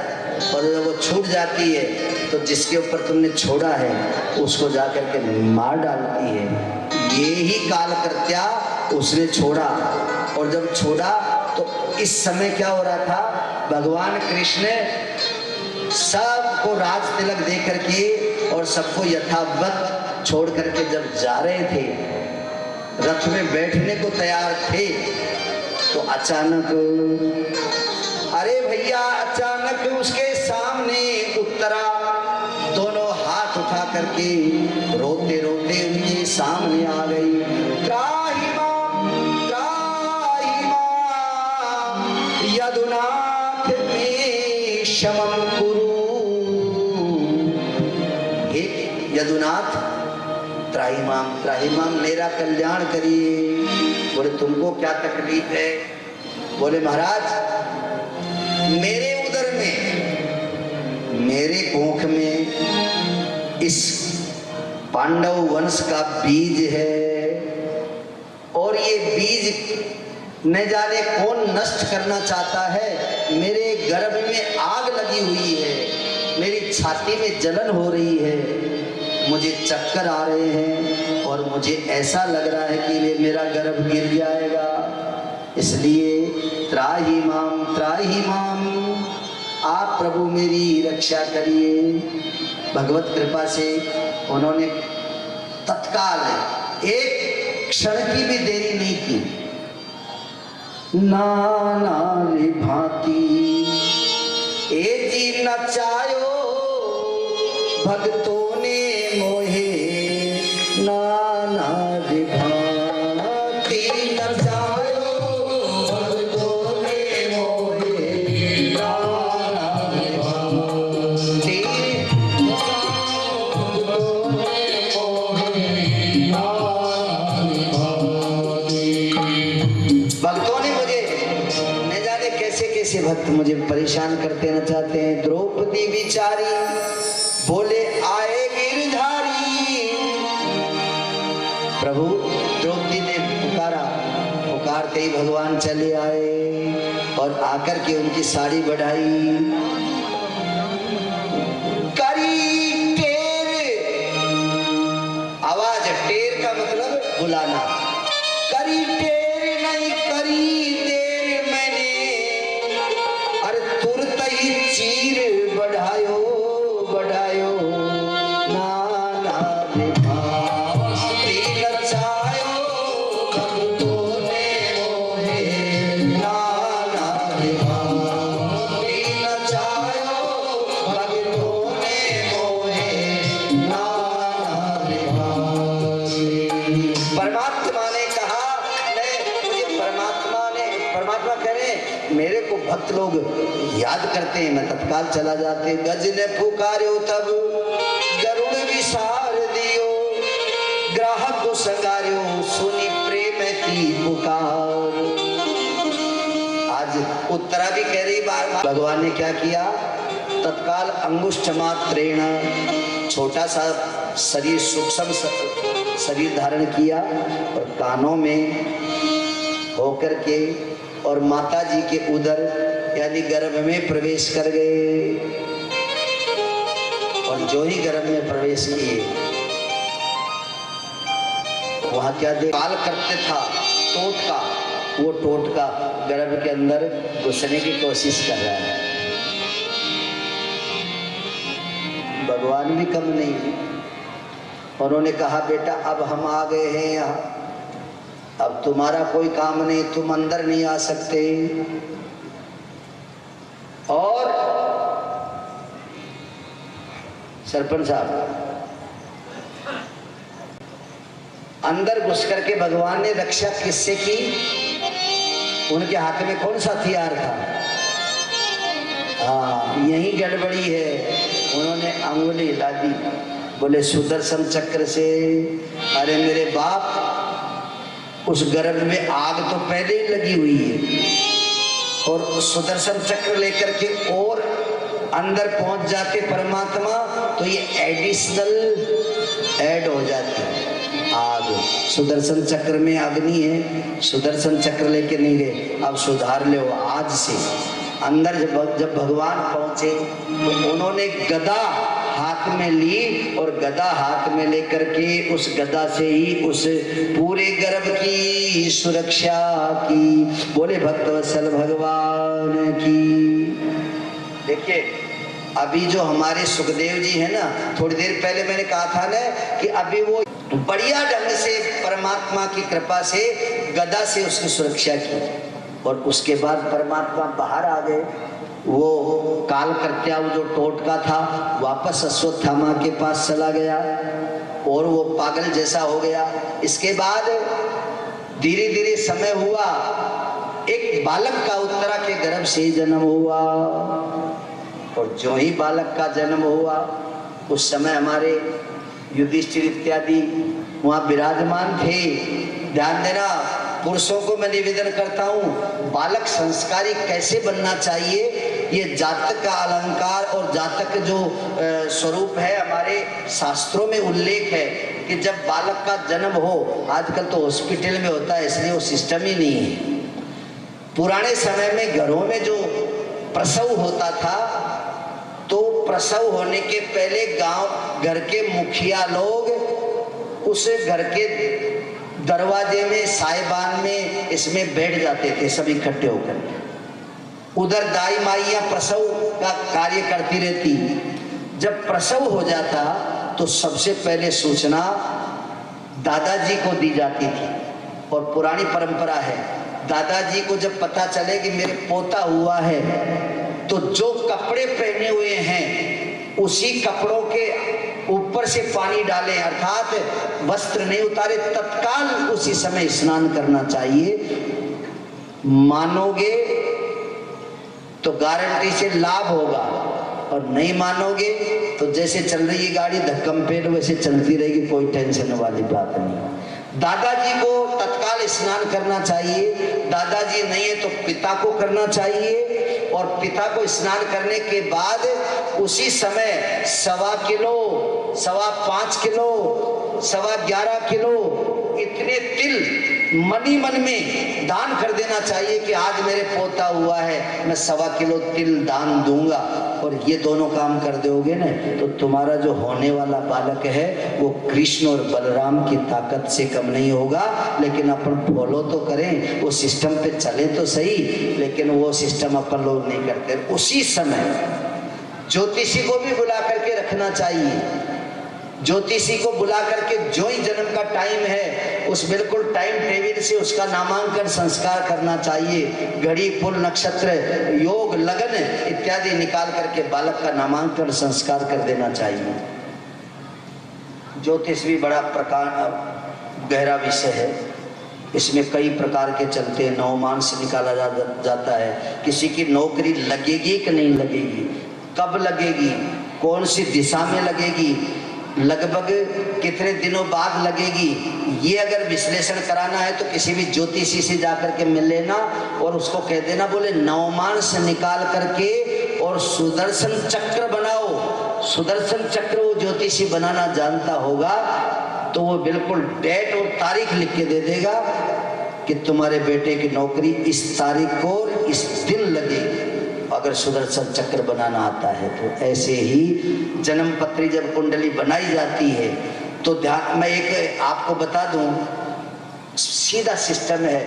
और जब वो छूट जाती है तो जिसके ऊपर तुमने छोड़ा है उसको जाकर के मार डालती है। ये ही कालकृत्या उसने छोड़ा। और जब छोड़ा तो इस समय क्या हो रहा था, भगवान कृष्ण सबको राज तिलक दे करके और सबको यथावत छोड़ करके जब जा रहे थे, रथ में बैठने को तैयार थे, तो अचानक अरे भैया अचानक उसके सामने उत्तरा दोनों हाथ उठा करके रोते रोते उनके सामने आ गई। त्राहि मां यदुनाथ मे शमं कुरु। हे यदुनाथ त्राहि मां मेरा कल्याण करिए। बोले तुमको क्या तकलीफ है? बोले महाराज मेरे उदर में, मेरे कोख में इस पांडव वंश का बीज है, और ये बीज न जाने कौन नष्ट करना चाहता है। मेरे गर्भ में आग लगी हुई है, मेरी छाती में जलन हो रही है, मुझे चक्कर आ रहे हैं, और मुझे ऐसा लग रहा है कि ये मेरा गर्भ गिर जाएगा। इसलिए त्राहि माम, आप प्रभु मेरी रक्षा करिए। भगवत कृपा से उन्होंने तत्काल एक क्षण की भी देरी नहीं की। नाना रे भांति ए जी नचायो भक्तों ने मोहे, नाना रे भांति नचायो भक्तों ने मोहे, नाना रे भांति भक्तों ने मोहे, नाना रे भांति। भक्तों ने मुझे न जाने कैसे कैसे भक्त मुझे परेशान करते न चाहते हैं। द्रौपदी बिचारी बोले आए गिरधारी। प्रभु द्रौपदी ने पुकारा, पुकारते ही भगवान चले आए और आकर के उनकी साड़ी बढ़ाई। करी टेर, आवाज टेर का मतलब बुलाना। करी टेर नहीं करी देर मैंने, अरे तुरंत ही चीर बढ़ायो बढ़ायो, नाना रे भांति नचायो भक्तों ने मोहे, नाना रे भांति नचायो भक्तों ने मोहे, नाना रे भांति। परमात्मा ने कहा, मुझे परमात्मा कह रहे मेरे को भक्त लोग याद करते हैं, मैं तत्काल चला जाते। गज ने पुकार्यो तब गरुड़ विसार दियो, ग्राहक को संगार्यो सुनी प्रेम की पुकार। आज उत्तरा भी कह रही बार भगवान ने क्या किया, तत्काल अंगुष्ठ मात्रेण छोटा सा शरीर, सूक्ष्म शरीर धारण किया और कानों में होकर के और माता जी के उदर यानी गर्भ में प्रवेश कर गए। और जो ही गर्भ में प्रवेश किए वहां क्या देख, काल करते था टोटका, वो टोटका गर्भ के अंदर घुसने की कोशिश कर रहा है। भगवान भी कम नहीं है। उन्होंने कहा बेटा अब हम आ गए हैं यहाँ, अब तुम्हारा कोई काम नहीं, तुम अंदर नहीं आ सकते। और सरपंच साहब अंदर घुस करके भगवान ने रक्षा किससे की? उनके हाथ में कौन सा हथियार था? हाँ, यही गड़बड़ी है। उन्होंने अंगुली हिला दी, बोले सुदर्शन चक्र से। अरे मेरे बाप, उस गर्भ में आग तो पहले ही लगी हुई है, और सुदर्शन चक्र लेकर के और अंदर पहुंच जाते परमात्मा, तो ये एडिशनल ऐड हो जाती है आग। सुदर्शन चक्र में अग्नि है, सुदर्शन चक्र लेके नहीं गए, अब सुधार ले आज से। अंदर जब भगवान पहुंचे तो उन्होंने गदा हाथ में ली, और गदा हाथ में लेकर के उस गदा से ही उस पूरे गर्भ की सुरक्षा की। बोले भक्तवत्सल भगवान की। देखिए, अभी जो हमारे सुखदेव जी है ना, थोड़ी देर पहले मैंने कहा था ना कि अभी वो बढ़िया ढंग से परमात्मा की कृपा से गदा से उसकी सुरक्षा की, और उसके बाद परमात्मा बाहर आ गए। वो काल कर्त्या जो टोटका था वापस अश्वत्थामा के पास चला गया, और वो पागल जैसा हो गया। इसके बाद धीरे धीरे समय हुआ, एक बालक का उत्तरा के गर्भ से जन्म हुआ, और जो ही बालक का जन्म हुआ उस समय हमारे युधिष्ठिर इत्यादि वहां विराजमान थे। ध्यान देना, पुरुषों को मैं निवेदन करता हूँ, बालक संस्कारी कैसे बनना चाहिए, ये जातक का अलंकार और जातक जो स्वरूप है हमारे शास्त्रों में उल्लेख है कि जब बालक का जन्म हो, आजकल तो हॉस्पिटल में होता है इसलिए वो सिस्टम ही नहीं है। पुराने समय में घरों में जो प्रसव होता था, तो प्रसव होने के पहले गांव घर के मुखिया लोग उस घर के दरवाजे में, साहिबान में, इसमें बैठ जाते थे सब इकट्ठे होकर। उधर दाई माइयां प्रसव का कार्य करती रहती। जब प्रसव हो जाता तो सबसे पहले सूचना दादाजी को दी जाती थी, और पुरानी परंपरा है, दादाजी को जब पता चले कि मेरे पोता हुआ है, तो जो कपड़े पहने हुए हैं उसी कपड़ों के ऊपर से पानी डालें, अर्थात वस्त्र नहीं उतारे, तत्काल उसी समय स्नान करना चाहिए। मानोगे तो गारंटी से लाभ होगा, और नहीं मानोगे तो जैसे चल रही है गाड़ी धक्कम पेट वैसे चलती रहेगी, कोई टेंशन वाली बात नहीं। दादाजी को तत्काल स्नान करना चाहिए, दादाजी नहीं है तो पिता को करना चाहिए, और पिता को स्नान करने के बाद उसी समय 1.25 किलो, 5.25 किलो, 11.25 किलो इतने तिल मनी मन में दान कर देना चाहिए कि आज मेरे पोता हुआ है, मैं 1.25 किलो तिल दान दूंगा। और ये दोनों काम कर दोगे ना, तो तुम्हारा जो होने वाला बालक है वो कृष्ण और बलराम की ताकत से कम नहीं होगा। लेकिन अपन फॉलो तो करें, वो सिस्टम पे चले तो सही, लेकिन वो सिस्टम अपन लोग नहीं करते। उसी समय ज्योतिषी को भी बुला करके रखना चाहिए। ज्योतिषी को बुला करके जो ही जन्म का टाइम है उस बिल्कुल टाइम टेबल से उसका नामांकन संस्कार करना चाहिए। घड़ी, फूल, नक्षत्र, योग, लगन इत्यादि निकाल करके बालक का नामांकन संस्कार कर देना चाहिए। ज्योतिष भी बड़ा प्रकार गहरा विषय है, इसमें कई प्रकार के चलते हैं। नवमांस निकाला जाता है, किसी की नौकरी लगेगी कि नहीं लगेगी, कब लगेगी, कौन सी दिशा में लगेगी, लगभग कितने दिनों बाद लगेगी, ये अगर विश्लेषण कराना है तो किसी भी ज्योतिषी से जाकर के मिल लेना और उसको कह देना, बोले नवमांस निकाल करके और सुदर्शन चक्र बनाओ। सुदर्शन चक्र वो ज्योतिषी बनाना जानता होगा तो वो बिल्कुल डेट और तारीख लिख के दे देगा कि तुम्हारे बेटे की नौकरी इस तारीख को इस दिन लगेगी, अगर सुदर्शन चक्र बनाना आता है तो। ऐसे ही जन्म पत्री जब कुंडली बनाई जाती है तो ध्यान, मैं एक आपको बता दूं, सीधा सिस्टम है।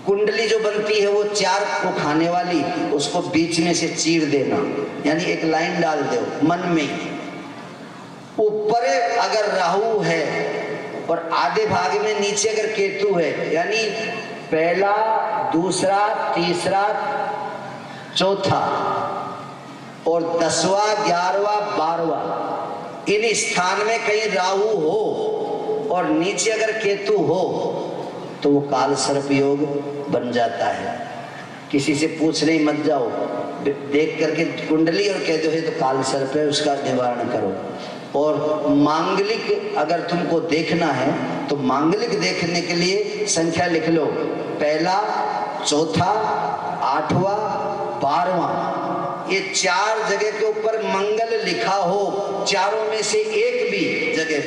कुंडली जो बनती है वो 4 को खाने वाली, उसको बीच में से चीर देना, यानी एक लाइन डाल दो मन में। ऊपर अगर राहु है और आधे भाग में नीचे अगर केतु है, यानी पहला, दूसरा, तीसरा, चौथा और 10वां, 11वां, 12वां इन स्थान में कहीं राहु हो और नीचे अगर केतु हो तो वो काल सर्प योग बन जाता है। किसी से पूछने ही मत जाओ, देख करके कुंडली और कह दो है तो काल सर्प है, उसका निवारण करो। और मांगलिक अगर तुमको देखना है तो मांगलिक देखने के लिए संख्या लिख लो, पहला, चौथा, आठवां, 12वां, ये 4 जगह के ऊपर मंगल लिखा हो, चारों में से एक भी जगह,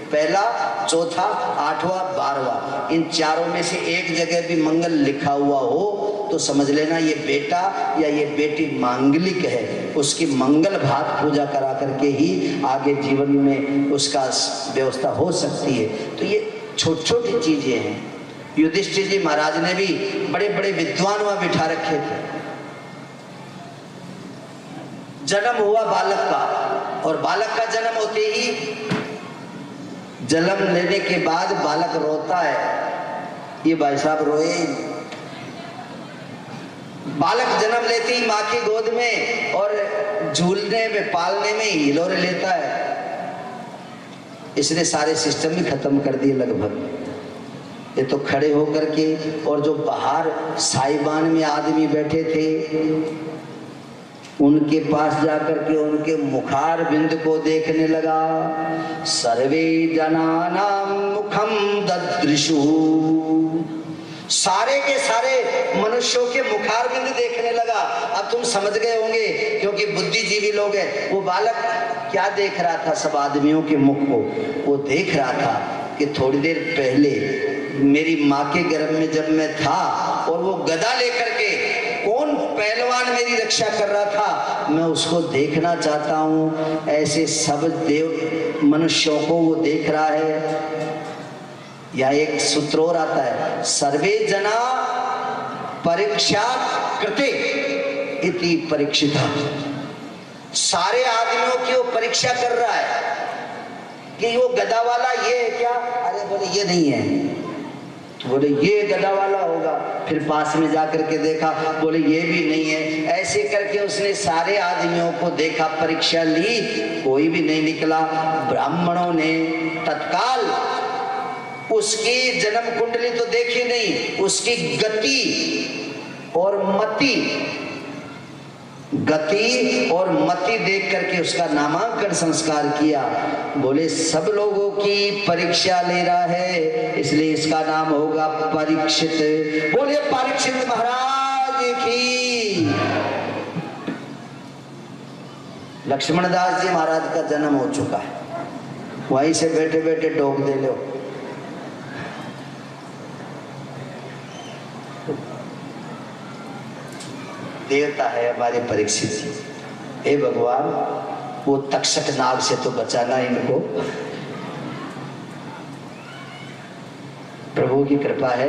पहला, चौथा, 8वां, 12वां, इन चारों में से एक जगह भी मंगल लिखा हुआ हो तो समझ लेना ये बेटा या ये बेटी मांगलिक है। उसकी मंगल भात पूजा करा करके ही आगे जीवन में उसका व्यवस्था हो सकती है। तो ये छोटी छोटी चीजें हैं। युधिष्ठिर जी महाराज ने भी बड़े बड़े विद्वान वहां बिठा रखे थे। जन्म हुआ बालक का, और बालक का जन्म होते ही जन्म लेने के बाद बालक रोता है। ये भाई साहब रोए, बालक जन्म लेते ही माँ की गोद में और झूलने में पालने में हिलोरे लेता है। इसने सारे सिस्टम ही खत्म कर दिए लगभग। ये तो खड़े होकर के, और जो बाहर साइबान में आदमी बैठे थे उनके पास जाकर के उनके मुखार बिंद को देखने लगा। सर्वे जनानां मुखम ददृशु, सारे के सारे मनुष्यों के मुखार बिंद देखने लगा। अब तुम समझ गए होंगे क्योंकि बुद्धिजीवी लोग हैं। वो बालक क्या देख रहा था? सब आदमियों के मुख को वो देख रहा था कि थोड़ी देर पहले मेरी माँ के गर्भ में जब मैं था और वो गदा लेकर के कौन पहलवान मेरी रक्षा कर रहा था, मैं उसको देखना चाहता हूँ। ऐसे सब देव मनुष्यों को वो देख रहा है। या एक सूत्र और आता है, सर्वे जना परीक्षा कृते इति परीक्षिता। सारे आदमियों की वो परीक्षा कर रहा है कि वो गदा वाला ये है क्या? अरे बोले ये नहीं है, तो बोले ये गदा वाला होगा। फिर पास में जाकर के देखा, बोले ये भी नहीं है। ऐसे करके उसने सारे आदमियों को देखा, परीक्षा ली, कोई भी नहीं निकला। ब्राह्मणों ने तत्काल उसकी जन्म कुंडली तो देखी नहीं, उसकी गति और मति देख करके उसका नामांकन संस्कार किया। बोले सब लोगों की परीक्षा ले रहा है, इसलिए इसका नाम होगा परीक्षित। बोले परीक्षित महाराज की। लक्ष्मण दास जी महाराज का जन्म हो चुका है, वहीं से बैठे बैठे डोक दे लो। देवता है हमारे परीक्षित जी। हे भगवान, वो तक्षक नाग से तो बचाना इनको। प्रभु की कृपा है।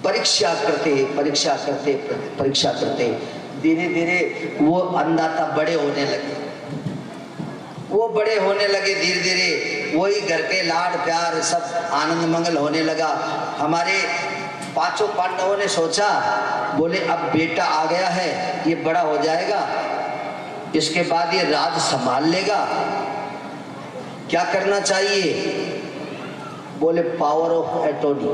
परीक्षा करते धीरे धीरे वो अन्नदाता बड़े होने लगे। धीरे धीरे वही घर के लाड प्यार सब आनंद मंगल होने लगा। हमारे 5 पांडवों ने सोचा, बोले अब बेटा आ गया है, ये बड़ा हो जाएगा, इसके बाद ये राज संभाल लेगा। क्या करना चाहिए? बोले पावर ऑफ एटॉर्नी।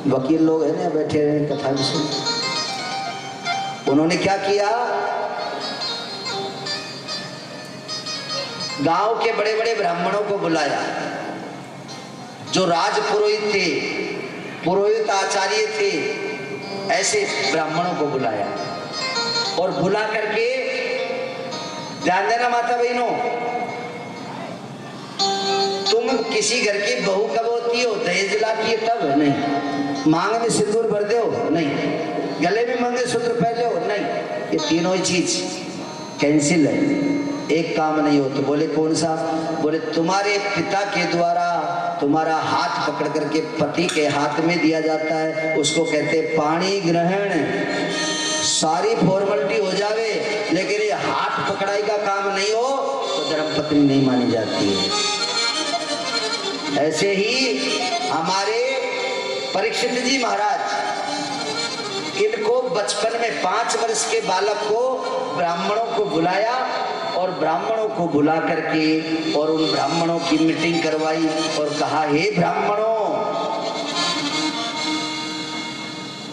वकील लोग हैं ना बैठे रहे कथा में सुन। उन्होंने क्या किया? गांव के बड़े बड़े ब्राह्मणों को बुलाया, जो राज पुरोहित थे, पुरोहित आचार्य थे, ऐसे ब्राह्मणों को बुलाया और बुला करके, ध्यान देना माता बहनों, तुम किसी घर की बहू कब होती हो? दहेज लाती है तब? नहीं। मांग में सिंदूर भर दे हो? नहीं। गले में मंगलसूत्र पहले हो? नहीं। ये तीनों ही चीज कैंसिल है, एक काम नहीं हो। तो बोले कौन सा? बोले तुम्हारे पिता के द्वारा तुम्हारा हाथ पकड़ करके पति के हाथ में दिया जाता है, उसको कहते पाणी ग्रहण। सारी फॉर्मेलिटी हो जावे लेकिन ये हाथ पकड़ाई का काम नहीं हो तो धर्मपत्नी नहीं मानी जाती है। ऐसे ही हमारे परीक्षित जी महाराज, इनको बचपन में 5 वर्ष के बालक को ब्राह्मणों को बुलाया और ब्राह्मणों को बुला करके और उन ब्राह्मणों की मीटिंग करवाई और कहा, हे ब्राह्मणों,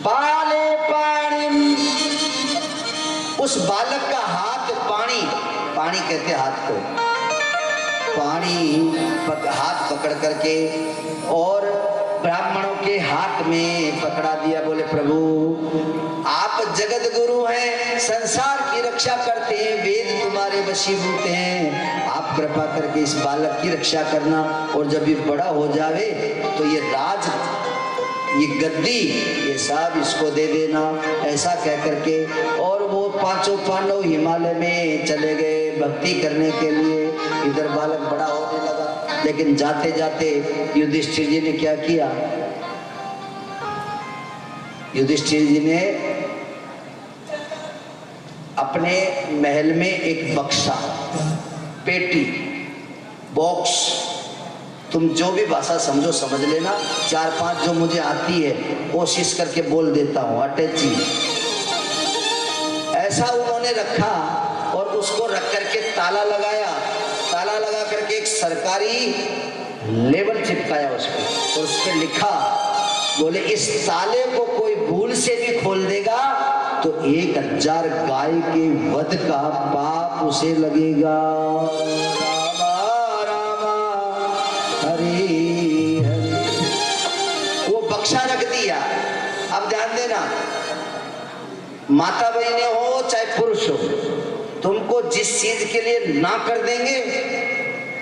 बाले पाणी, उस बालक का हाथ पानी, पानी कहते हाथ को, पानी हाथ पकड़ करके और ब्राह्मणों के हाथ में पकड़ा दिया। बोले, प्रभु आप जगत गुरु हैं, संसार की रक्षा करते हैं, वेद तुम्हारे वशीभूत हैं, आप कृपा करके इस बालक की रक्षा करना और जब ये बड़ा हो जावे तो ये राज, ये गद्दी, ये सब इसको दे देना, ऐसा कह करके। और वो पांचों पांडव हिमालय में चले गए भक्ति करने के लिए। इधर बालक बड़ा होने लगा, लेकिन जाते जाते युधिष्ठिर जी ने क्या किया? युधिष्ठिर जी ने अपने महल में एक बक्सा, पेटी, बॉक्स, तुम जो भी भाषा समझो समझ लेना, 4-5 जो मुझे आती है कोशिश करके बोल देता हूँ, अटैची, ऐसा उन्होंने रखा और उसको रख करके ताला लगाया, ताला लगा करके एक सरकारी लेबल चिपकाया उस पर और उस पर लिखा, बोले इस ताले को कोई भूल से भी खोल देगा तो 1000 गाय के वध का पाप उसे लगेगा। वो बक्सा रख दिया। अब ध्यान देना, माता बहने हो चाहे पुरुष हो, तुमको जिस चीज के लिए ना कर देंगे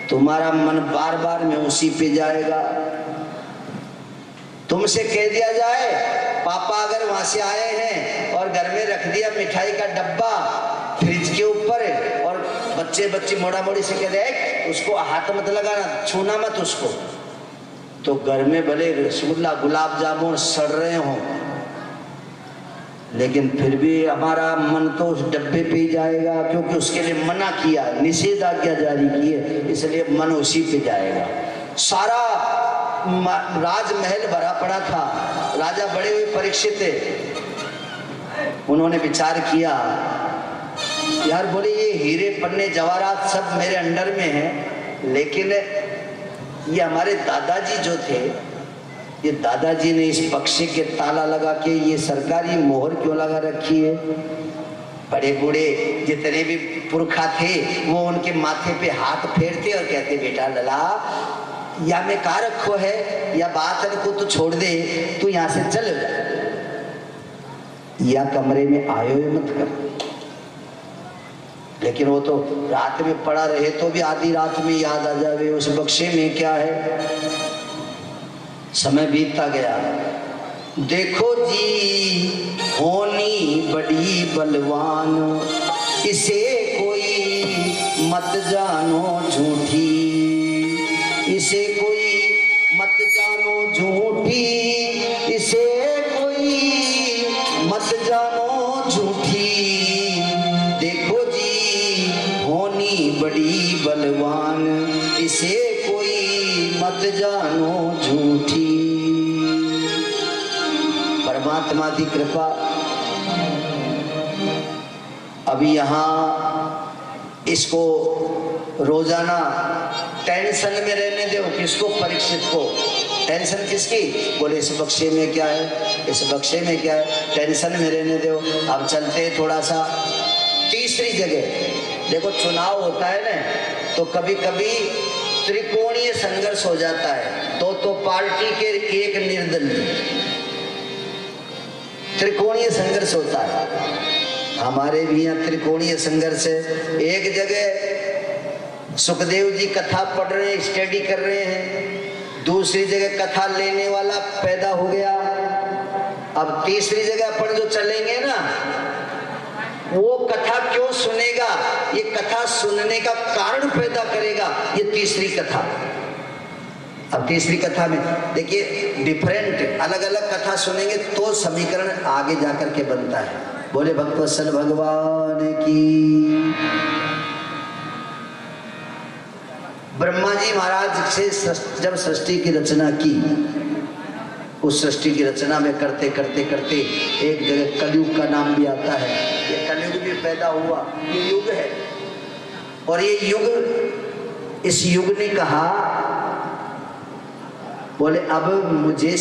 तुम्हारा मन बार बार में उसी पे जाएगा। तुमसे कह दिया जाए, पापा अगर वहां से आए हैं और घर में रख दिया मिठाई का डब्बा फ्रिज के ऊपर और बच्चे मोड़ा मोड़ी से कह दे उसको हाथ मत लगाना, छूना मत उसको, तो घर में भले रसगुल्ला गुलाब जामुन सड़ रहे हों, लेकिन फिर भी हमारा मन तो उस डब्बे पे ही जाएगा, क्योंकि उसके लिए मना किया, निषेधाज्ञा जारी की है, इसलिए मन उसी पे जाएगा। सारा राजमहल भरा पड़ा था, राजा बड़े हुए परीक्षित थे, उन्होंने विचार किया, यार बोले ये हीरे पन्ने जवाहरात सब मेरे अंडर में है, लेकिन ये हमारे दादाजी जो थे, ये दादाजी ने इस बक्से के ताला लगा के ये सरकारी मोहर क्यों लगा रखी है? बड़े बूढ़े जितने भी पुरखा थे वो उनके माथे पे हाथ फेरते और कहते, बेटा लला या में का रखो है या बात को तो छोड़ दे, तू यहाँ से चल जा, या कमरे में आयो मत कर। लेकिन वो तो रात में पड़ा रहे तो भी आधी रात में याद आ जावे उस बक्से में क्या है। समय बीतता गया, देखो जी होनी बड़ी बलवान, इसे कोई मत जानो झूठी, इसे कोई मत जानो झूठी, इसे कोई मत जानो झूठी, देखो जी होनी बड़ी बलवान, इसे कोई मत जानो झूठी। परमात्मा की कृपा, अभी यहाँ इसको रोजाना टेंशन में रहने दो। किसको? परीक्षित को। टेंशन किसकी? बोले इस बक्से में क्या है, इस बक्से में क्या है, टेंशन में रहने दो। अब चलते थोड़ा सा तीसरी जगह। देखो चुनाव होता है ना, तो कभी कभी त्रिकोणीय संघर्ष हो जाता है, तो पार्टी के एक निर्दलीय त्रिकोणीय संघर्ष होता है। हमारे भी यहाँ त्रिकोणीय संघर्ष है। एक जगह सुखदेव जी कथा पढ़ रहे हैं, स्टडी कर रहे हैं, दूसरी जगह कथा लेने वाला पैदा हो गया। अब तीसरी जगह अपन जो चलेंगे ना, वो कथा क्यों सुनेगा, ये कथा सुनने का कारण पैदा करेगा, ये तीसरी कथा। अब तीसरी कथा में देखिए डिफरेंट अलग अलग कथा सुनेंगे तो समीकरण आगे जाकर के बनता है। बोले भक्तवत्सल भगवान की। ब्रह्मा जी महाराज से जब सृष्टि की रचना की, उस सृष्टि की रचना में करते करते करते एक जगह कलयुग का नाम भी आता है। ये कलयुग भी पैदा हुआ, ये युग है। और ये युग, इस युग ने कहा, बोले अब मुझे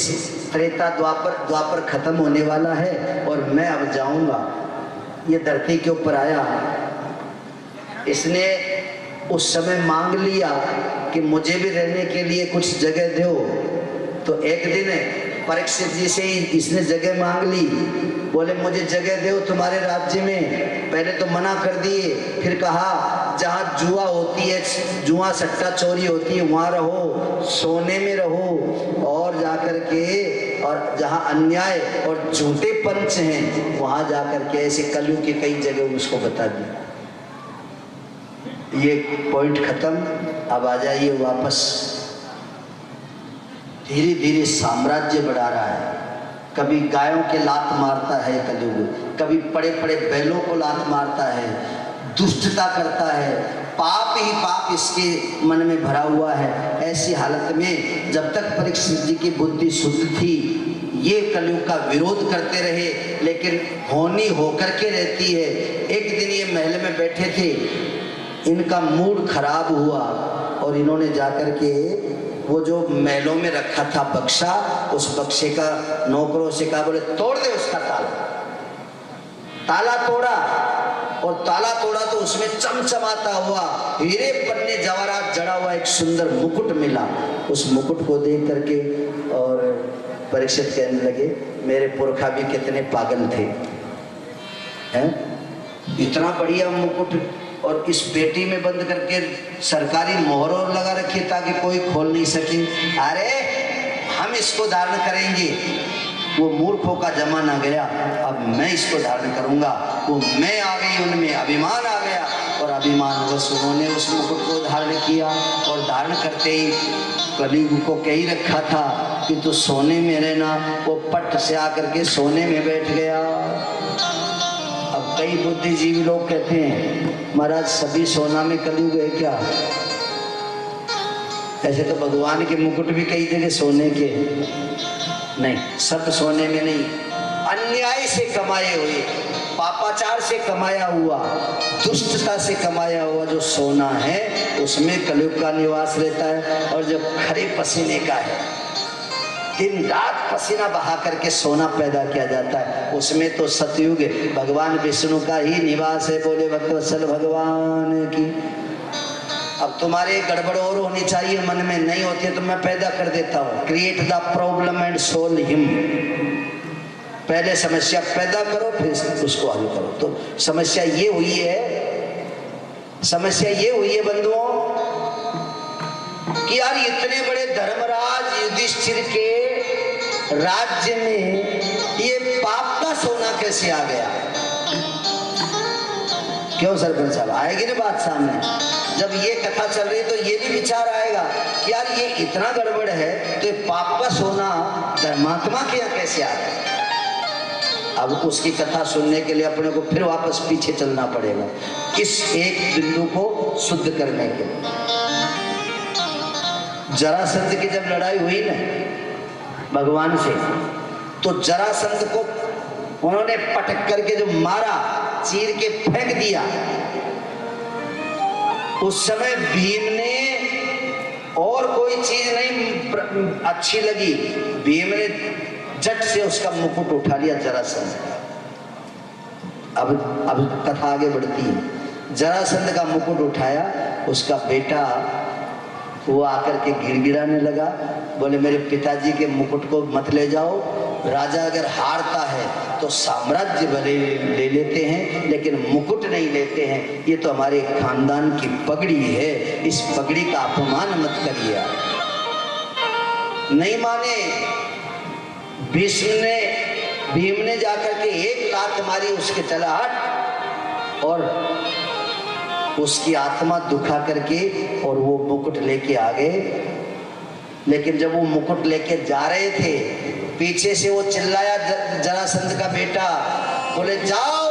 त्रेता द्वापर खत्म होने वाला है और मैं अब जाऊंगा। ये धरती के ऊपर आया, इसने उस समय मांग लिया कि मुझे भी रहने के लिए कुछ जगह दो। तो एक दिन परीक्षित जी से ही इसने जगह मांग ली, बोले मुझे जगह दो तुम्हारे राज्य में। पहले तो मना कर दिए, फिर कहा जहाँ जुआ होती है, जुआ सट्टा चोरी होती है वहाँ रहो, सोने में रहो, और जाकर के, और जहाँ अन्याय और झूठे पंच हैं वहाँ जाकर के, ऐसे कलयुग की कई जगह उसको बता दिया। ये पॉइंट खत्म, अब आ जाइए वापस। धीरे धीरे साम्राज्य बढ़ा रहा है, कभी गायों के लात मारता है कलयुग, कभी पड़े पड़े बैलों को लात मारता है, दुष्टता करता है, पाप ही पाप इसके मन में भरा हुआ है। ऐसी हालत में जब तक परीक्षित जी की बुद्धि शुद्ध थी, ये कलयुग का विरोध करते रहे, लेकिन होनी होकर के रहती है। एक दिन ये महल में बैठे थे, इनका मूड खराब हुआ और इन्होंने जाकर के वो जो महलों में रखा था बक्सा, उस बक्से का नौकरों से कहा, बोले तोड़ दे उसका ताला। ताला तोड़ा, और ताला तोड़ा तो उसमें चमचमाता हुआ हीरे पन्ने जवाहरात जड़ा हुआ एक सुंदर मुकुट मिला। उस मुकुट को देख करके और परीक्षित कहने लगे, मेरे पुरखा भी कितने पागल थे, हैं? इतना बढ़िया मुकुट, और इस पेटी में बंद करके सरकारी मोहर और लगा रखी ताकि कोई खोल नहीं सके। अरे हम इसको धारण करेंगे, वो मूर्खों का जमाना गया, अब मैं इसको धारण करूंगा। वो मैं आ गई, उनमें अभिमान आ गया, और अभिमान बस उन्होंने उस मुकुट को धारण किया। और धारण करते ही कलयुग को कह ही रखा था कि तू सोने में रहना, वो पट से आकर के सोने में बैठ गया। अब कई बुद्धिजीवी लोग कहते हैं महाराज सभी सोना में कलयुग है क्या? ऐसे तो भगवान के मुकुट भी कई जगह सोने के, नहीं, सब सोने में नहीं। अन्याय से कमाए हुए, पापाचार से कमाया हुआ, दुष्टता से कमाया हुआ जो सोना है, उसमें कलयुग का निवास रहता है। और जो खरे पसीने का है, दिन रात पसीना बहा करके सोना पैदा किया जाता है, उसमें तो सतयुग भगवान विष्णु का ही निवास है। बोले भक्तवत्सल भगवान की। अब तुम्हारे गड़बड़ और होनी चाहिए मन में, नहीं होती है तो मैं पैदा कर देता हूँ। Create the problem and solve him. पहले समस्या पैदा करो, फिर उसको हल करो। तो समस्या ये हुई है, समस्या ये हुई है बंधुओं कि यार इतने बड़े धर्मराज युधिष्ठिर के राज्य में ये पाप का सोना कैसे आ गया? क्यों सरपंच साहब, आएगी ना बात सामने? जब ये कथा चल रही तो ये भी विचार आएगा कि यार ये इतना गड़बड़ है तो ये पाप का सोना धर्मात्मा के यहाँ कैसे आ गया? अब उसकी कथा सुनने के लिए अपने को फिर वापस पीछे चलना पड़ेगा, इस एक बिंदु को शुद्ध करने के लिए। जरासंध की जब लड़ाई हुई ना भगवान से, तो जरासंध को उन्होंने पटक करके जो मारा, चीर के फेंक दिया। उस समय भीम ने और कोई चीज नहीं अच्छी लगी, भीम ने झट से उसका मुकुट उठा लिया जरासंध का। अब कथा आगे बढ़ती है। जरासंध का मुकुट उठाया, उसका बेटा वो आकर के गिड़गिड़ाने लगा, बोले मेरे पिताजी के मुकुट को मत ले जाओ। राजा अगर हारता है तो साम्राज्य भले ले लेते हैं लेकिन मुकुट नहीं लेते हैं, ये तो हमारे खानदान की पगड़ी है, इस पगड़ी का अपमान मत करिए। नहीं माने, भीम ने जाकर के एक लात मारी, उसके चला हट, और उसकी आत्मा दुखा करके और वो मुकुट लेके आ गए। लेकिन जब वो मुकुट लेके जा रहे थे, पीछे से वो चिल्लाया जरासंध का बेटा, बोले जाओ,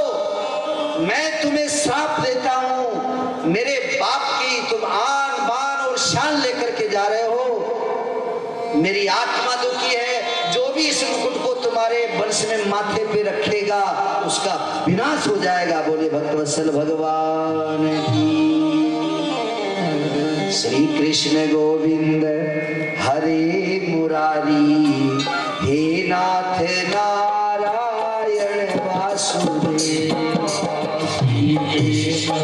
मैं तुम्हें श्राप देता हूं, मेरे बाप की तुम आन बान और शान लेकर के जा रहे हो, मेरी आत्मा दुखी है, जो भी इस मुकुट को तुम्हारे वंश में माथे पे रखेगा उसका विनाश हो जाएगा। बोले भक्तवत्सल भगवान की। श्री कृष्ण गोविंद हरे मुरारी, हे नाथ नारायण वासुदेव। श्री कृष्ण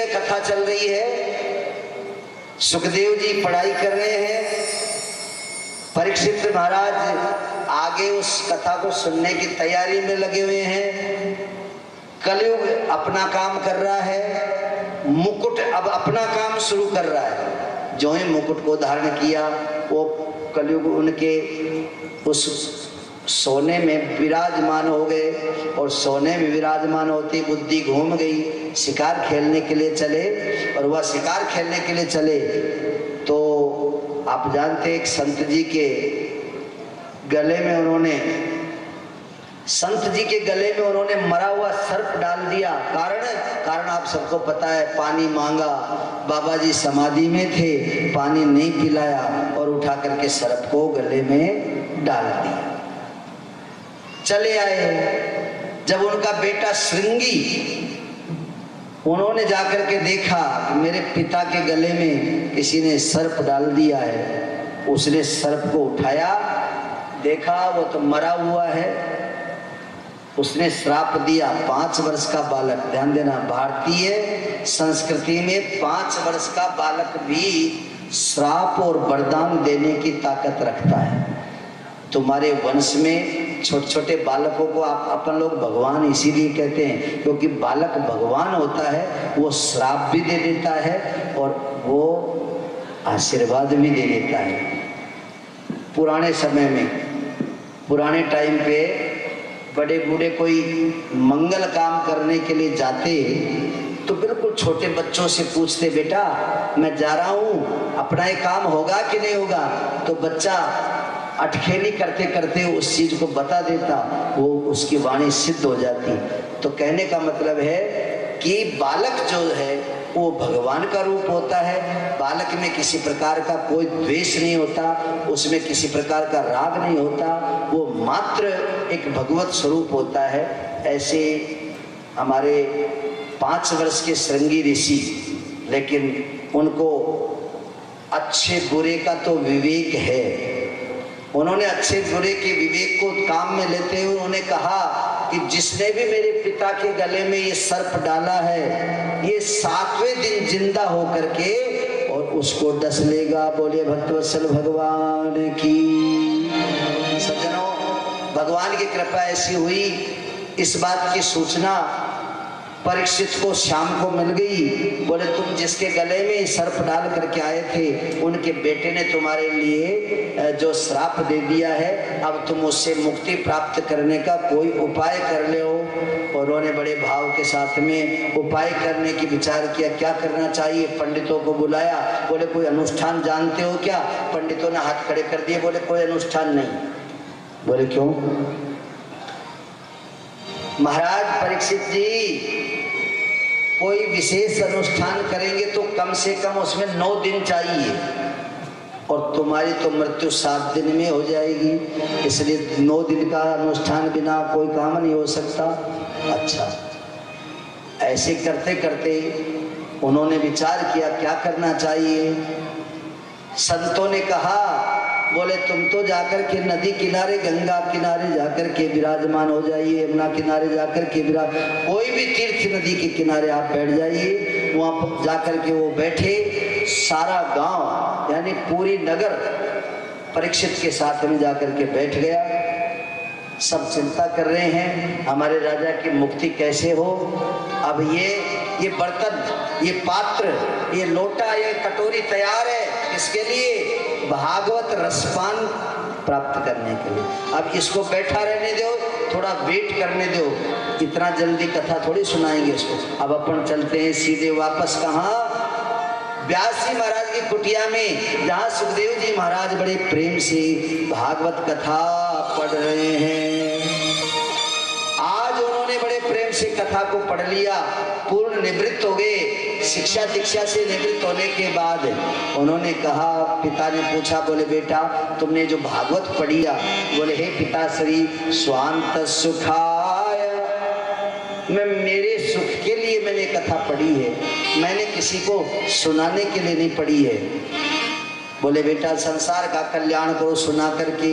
कथा चल रही है। सुखदेव जी पढ़ाई कर रहे हैं, परीक्षित महाराज आगे उस कथा को सुनने की तैयारी में लगे हुए हैं। कलयुग अपना काम कर रहा है, मुकुट अब अपना काम शुरू कर रहा है। जो ही मुकुट को धारण किया वो कलयुग उनके उस सोने में विराजमान हो गए, और सोने में विराजमान होती बुद्धि घूम गई। शिकार खेलने के लिए चले, और वह शिकार खेलने के लिए चले तो आप जानते एक संत जी के गले में उन्होंने मरा हुआ सर्प डाल दिया। कारण आप सबको पता है, पानी मांगा, बाबा जी समाधि में थे, पानी नहीं पिलाया और उठा करके सर्प को गले में डाल दिया। चले आए, जब उनका बेटा श्रृंगी उन्होंने जाकर के देखा कि मेरे पिता के गले में किसी ने सर्प डाल दिया है। उसने सर्प को उठाया, देखा वो तो मरा हुआ है। उसने श्राप दिया। 5 वर्ष का बालक, ध्यान देना, भारतीय संस्कृति में 5 वर्ष का बालक भी श्राप और वरदान देने की ताकत रखता है। तुम्हारे वंश में छोटे छोटे बालकों को आप अपन लोग भगवान इसीलिए कहते हैं क्योंकि बालक भगवान होता है, वो श्राप भी दे देता है और वो आशीर्वाद भी दे देता है। पुराने समय में, पुराने टाइम पे बड़े बूढ़े कोई मंगल काम करने के लिए जाते तो बिल्कुल छोटे बच्चों से पूछते, बेटा मैं जा रहा हूँ, अपना ये काम होगा कि नहीं होगा? तो बच्चा अटखेली करते करते उस चीज को बता देता, वो उसकी वाणी सिद्ध हो जाती। तो कहने का मतलब है कि बालक जो है वो भगवान का रूप होता है। बालक में किसी प्रकार का कोई द्वेष नहीं होता, उसमें किसी प्रकार का राग नहीं होता, वो मात्र एक भगवत स्वरूप होता है। ऐसे हमारे 5 वर्ष के श्रृंगी ऋषि, लेकिन उनको अच्छे बुरे का तो विवेक है। उन्होंने अच्छे बुरे के विवेक को काम में लेते हुए उन्होंने कहा कि जिसने भी मेरे पिता के गले में ये सर्प डाला है, ये 7वें दिन जिंदा होकर के और उसको डस लेगा। बोले भक्तवत्सल भगवान की। सज्जनों, भगवान की कृपा ऐसी हुई, इस बात की सूचना परीक्षित को शाम को मिल गई। बोले तुम जिसके गले में सर्प डाल करके आए थे, उनके बेटे ने तुम्हारे लिए जो श्राप दे दिया है, अब तुम उससे मुक्ति प्राप्त करने का कोई उपाय कर ले हो। और उन्होंने बड़े भाव के साथ में उपाय करने की विचार किया, क्या करना चाहिए। पंडितों को बुलाया, बोले कोई अनुष्ठान जानते हो क्या? पंडितों ने हाथ खड़े कर दिए, बोले कोई अनुष्ठान नहीं। बोले क्यों? महाराज परीक्षित जी, कोई विशेष अनुष्ठान करेंगे तो कम से कम उसमें 9 दिन चाहिए, और तुम्हारी तो मृत्यु 7 दिन में हो जाएगी, इसलिए 9 दिन का अनुष्ठान बिना कोई काम नहीं हो सकता। अच्छा, ऐसे करते करते उन्होंने विचार किया क्या करना चाहिए। संतों ने कहा, बोले तुम तो जाकर के नदी किनारे, गंगा किनारे जाकर के विराजमान हो जाइए, यमुना किनारे जाकर के कोई भी तीर्थ नदी के किनारे आप बैठ जाइए। वहाँ पर जाकर के वो बैठे, सारा गांव यानी पूरी नगर परीक्षित के साथ में जाकर के बैठ गया। सब चिंता कर रहे हैं हमारे राजा की मुक्ति कैसे हो। अब ये बर्तन, ये पात्र, ये लोटा, ये कटोरी तैयार है इसके लिए, भागवत रसपान प्राप्त करने के लिए। अब इसको बैठा रहने दो, थोड़ा वेट करने दो, इतना जल्दी कथा थोड़ी सुनाएंगे उसको। अब अपन चलते हैं सीधे वापस कहाँ, व्यास जी महाराज की कुटिया में, जहाँ सुखदेव जी महाराज बड़े प्रेम से भागवत कथा पढ़ रहे हैं। आज उन्होंने बड़े प्रेम से कथा को पढ़ लिया, पूर्ण निवृत्त हो गए। शिक्षा दीक्षा से निवृत्त होने के बाद उन्होंने कहा, पिता ने पूछा, बोले बेटा तुमने जो भागवत पढ़िया, बोले हे पिताश्री स्वांत सुखाय, मैं मेरे सुख के लिए मैंने कथा पढ़ी है, मैंने किसी को सुनाने के लिए नहीं पढ़ी है। बोले बेटा संसार का कल्याण करो सुना करके।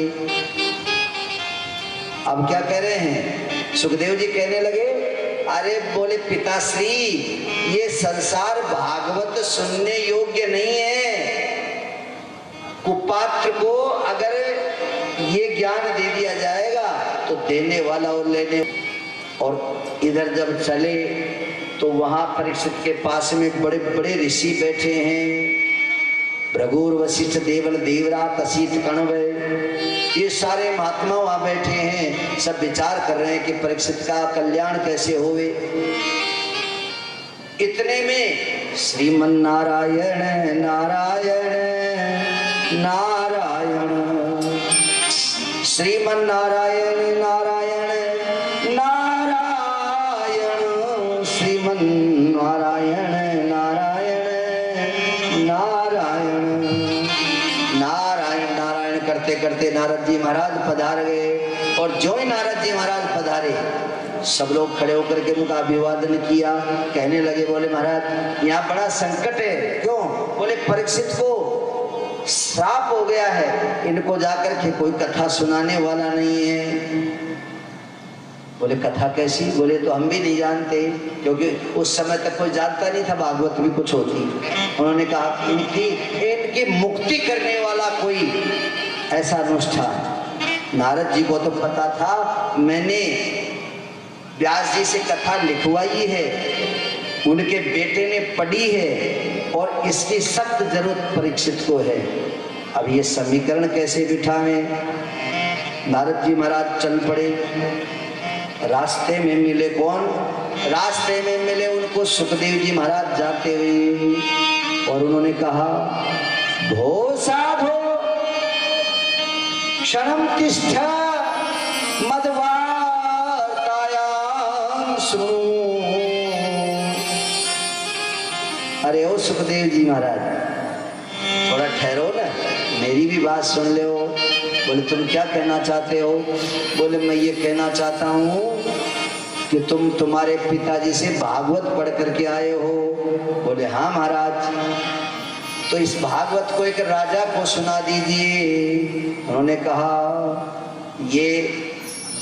अब क्या कह रहे हैं, सुखदेव जी कहने लगे, अरे बोले पिताश्री ये संसार भागवत सुनने योग्य नहीं है। कुपात्र को अगर ये ज्ञान दे दिया जाएगा तो देने वाला और लेने। और इधर जब चले तो वहां परीक्षित के पास में बड़े बड़े ऋषि बैठे हैं, भृगुर वशिष्ठ देवल देवरात असित कण्व, ये सारे महात्मा वहां बैठे हैं, सब विचार कर रहे हैं कि परीक्षित का कल्याण कैसे होवे। इतने में श्रीमन नारायण नारायण नारायण, श्रीमन नारायण नारायण नारायण, श्रीमन नारायण नारायण नारायण, नारायण नारायण करते करते नारद जी महाराज पधार गए। और जो ही नारद जी महाराज पधारे, सब लोग खड़े होकर के उनका अभिवादन किया। कहने लगे, बोले महाराज यहाँ बड़ा संकट है। क्यों? बोले परीक्षित को श्राप हो गया है, इनको जाकर के कोई कथा सुनाने वाला नहीं है। बोले कथा कैसी? बोले तो हम भी नहीं जानते, क्योंकि उस समय तक कोई जानता नहीं था भागवत भी कुछ होती। उन्होंने कहा इनकी मुक्ति करने वाला कोई ऐसा अनुष्ठान। नारद जी को तो पता था, मैंने व्यास जी से कथा लिखवाई है, उनके बेटे ने पढ़ी है और इसकी सख्त जरूरत परीक्षित को है। अब ये समीकरण कैसे बिठावें? नारद जी महाराज चल पड़े। रास्ते में मिले कौन? रास्ते में मिले उनको सुखदेव जी महाराज जाते हुए, और उन्होंने कहा, भो साधो क्षणम तिष्ठ मदवार्तायां शृणु। अरे ओ सुखदेव जी महाराज थोड़ा ठहरो ना, मेरी भी बात सुन ले। बोले तुम क्या कहना चाहते हो? बोले मैं ये कहना चाहता हूँ कि तुम्हारे पिताजी से भागवत पढ़ करके आए हो। बोले हाँ महाराज। तो इस भागवत को एक राजा को सुना दीजिए। उन्होंने कहा, ये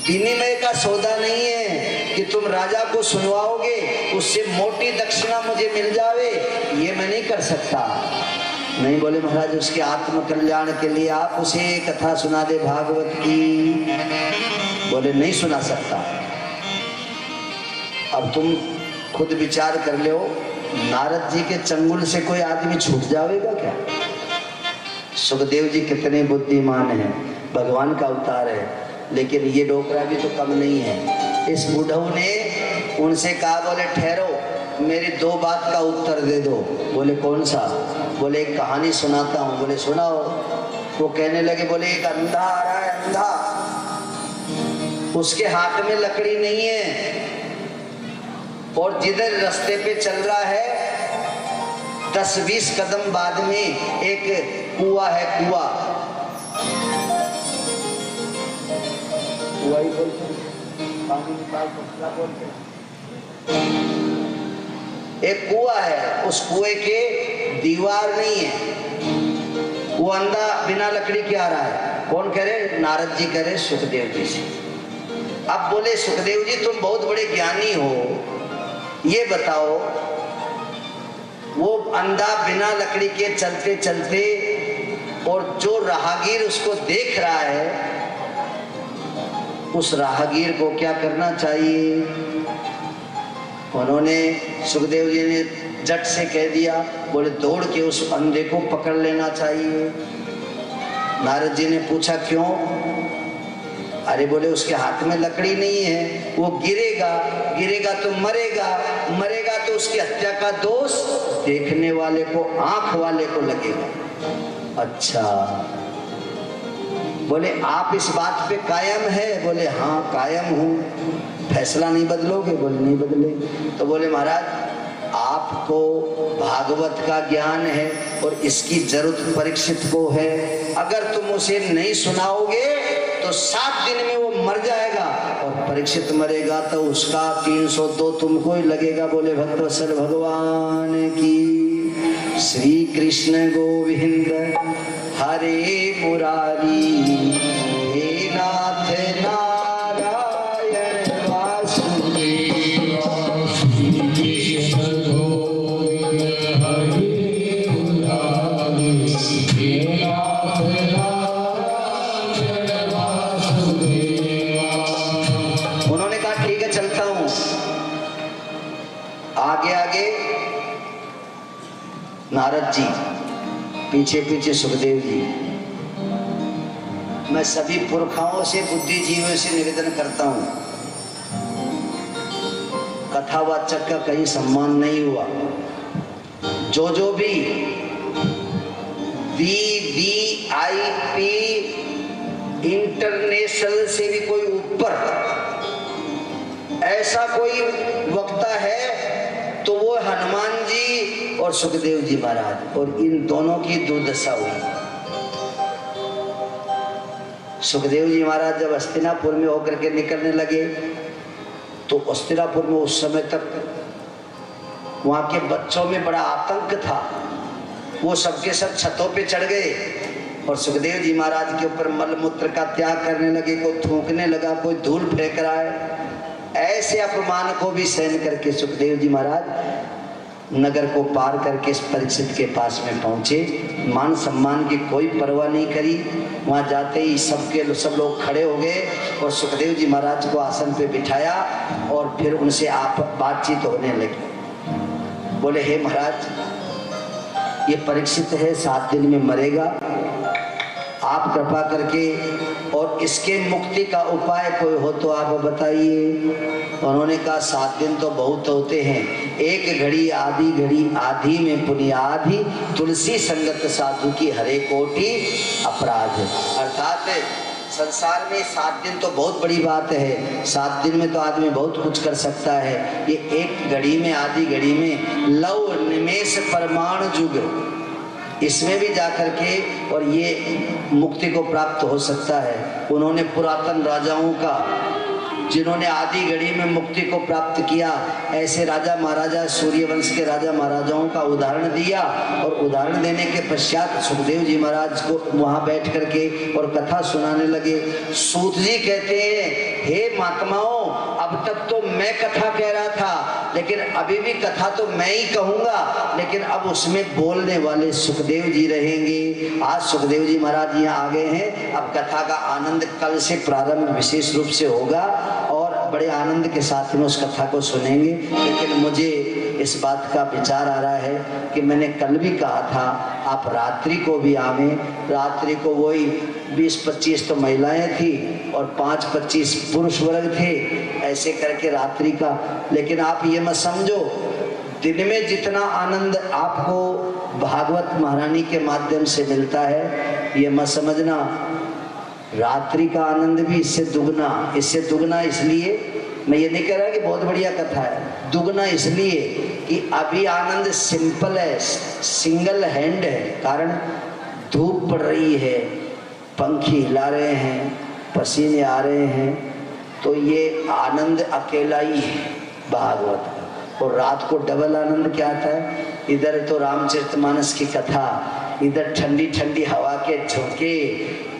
विनिमय का सौदा नहीं है कि तुम राजा को सुनवाओगे उससे मोटी दक्षिणा मुझे मिल जावे, ये मैं नहीं कर सकता। नहीं। बोले महाराज उसके आत्म कल्याण के लिए आप उसे कथा सुना दे भागवत की। बोले नहीं सुना सकता। अब तुम खुद विचार कर लो, नारद जी के चंगुल से कोई आदमी छूट जाएगा क्या? सुखदेव जी कितने बुद्धिमान हैं, भगवान का अवतार है, लेकिन ये डोकरा भी तो कम नहीं है। इस बुढ़ऊ ने उनसे कहा, बोले ठहरो, मेरी दो बात का उत्तर दे दो। बोले कौन सा? बोले एक कहानी सुनाता हूँ। बोले सुनाओ। वो कहने लगे, बोले एक अंधा आ रहा है, अंधा, उसके हाथ में लकड़ी नहीं है, और जिधर रास्ते पे चल रहा है 10-20 कदम बाद में एक कुआं है, कुआं ही बोलते, पानी निकाल बोलते, एक कुआं है, उस कुएं के दीवार नहीं है, वो अंधा बिना लकड़ी के आ रहा है। कौन कह रहे? नारद जी कह रहे सुखदेव जी से। अब बोले सुखदेव जी तुम बहुत बड़े ज्ञानी हो, ये बताओ, वो अंधा बिना लकड़ी के चलते चलते, और जो राहगीर उसको देख रहा है, उस राहगीर को क्या करना चाहिए? उन्होंने, सुखदेव जी ने झट से कह दिया, बोले दौड़ के उस अंधे को पकड़ लेना चाहिए। नारद जी ने पूछा क्यों? अरे बोले उसके हाथ में लकड़ी नहीं है, वो गिरेगा, गिरेगा तो मरेगा, मरेगा तो उसकी हत्या का दोष देखने वाले को, आंख वाले को लगेगा। अच्छा, बोले आप इस बात पे कायम है? बोले हाँ कायम हूँ। फैसला नहीं बदलोगे? बोले नहीं बदले। तो बोले महाराज आपको भागवत का ज्ञान है और इसकी जरूरत परीक्षित को है, अगर तुम उसे नहीं सुनाओगे तो 7 दिन में वो मर जाएगा और परीक्षित मरेगा तो उसका 302 तुमको ही लगेगा। बोले भक्तवत्सल भगवान की श्री कृष्ण गोविंद हरे मुरारी, हे नाथ नारायण वासुदेव, उन्होंने कहा ठीक है चलता हूं। आगे आगे नारद जी, पीछे पीछे सुखदेव जी। मैं सभी पुरखाओं से, बुद्धिजीवियों से निवेदन करता हूं, कथावाचक का कहीं सम्मान नहीं हुआ। जो भी VVIP इंटरनेशनल से भी कोई ऊपर ऐसा कोई वक्ता है तो वो हनुमान जी और सुखदेव जी महाराज, और इन दोनों की दुर्दशा हुई। सुखदेव जी महाराज जब हस्तिनापुर में होकर के निकलने लगे तो हस्तिनापुर में उस समय तक वहां के बच्चों में बड़ा आतंक था। वो सबके सब छतों पे चढ़ गए और सुखदेव जी महाराज के ऊपर मलमूत्र का त्याग करने लगे, कोई थूकने लगा, कोई धूल फेंक रहा है। ऐसे अपमान को भी सहन करके सुखदेव जी महाराज नगर को पार करके इस परीक्षित के पास में पहुंचे। मान सम्मान की कोई परवाह नहीं करी। वहां जाते ही सब लोग खड़े हो गए और सुखदेव जी महाराज को आसन पे बिठाया और फिर उनसे आप बातचीत होने लगी। बोले हे महाराज, ये परीक्षित है, 7 दिन में मरेगा, आप कृपा करके और इसके मुक्ति का उपाय कोई हो तो आप बताइए। उन्होंने कहा 7 दिन तो बहुत होते हैं, 1 घड़ी आधी घड़ी आधी में पुनियाधि, तुलसी संगत साधु की हरे कोटि अपराध। अर्थात संसार में 7 दिन तो बहुत बड़ी बात है। 7 दिन में तो आदमी बहुत कुछ कर सकता है। ये 1 घड़ी में आधी घड़ी में लव निमेष परमाणु युग, इसमें भी जाकर के और ये मुक्ति को प्राप्त हो सकता है। उन्होंने पुरातन राजाओं का, जिन्होंने आधी घड़ी में मुक्ति को प्राप्त किया, ऐसे राजा महाराजा, सूर्यवंश के राजा महाराजाओं का उदाहरण दिया। और उदाहरण देने के पश्चात सुखदेव जी महाराज को वहां बैठ करके और कथा सुनाने लगे। सूत जी कहते हैं, हे महात्माओं, अब तक तो मैं कथा कह रहा था, लेकिन अभी भी कथा तो मैं ही कहूंगा, लेकिन अब उसमें बोलने वाले सुखदेव जी रहेंगे। आज सुखदेव जी महाराज यहाँ आ गए हैं। अब कथा का आनंद कल से प्रारंभ विशेष रूप से होगा और बड़े आनंद के साथ में उस कथा को सुनेंगे। लेकिन मुझे इस बात का विचार आ रहा है कि मैंने कल भी कहा था आप रात्रि को भी आवे। रात्रि को वही 20-25 तो महिलाएं थी और 5-25 पुरुष वर्ग थे, ऐसे करके रात्रि का। लेकिन आप ये मत समझो, दिन में जितना आनंद आपको भागवत महारानी के माध्यम से मिलता है, ये मत समझना रात्रि का आनंद भी इससे दुगना इसलिए, मैं ये नहीं कह रहा कि बहुत बढ़िया कथा है, दुगना इसलिए कि अभी आनंद सिंपल है, सिंगल हैंड है। कारण धूप पड़ रही है, पंखी हिला रहे हैं, पसीने आ रहे हैं, तो ये आनंद अकेला ही है भागवत का। और रात को डबल आनंद क्या आता है, इधर तो रामचरितमानस की कथा, इधर ठंडी ठंडी हवा के झोंके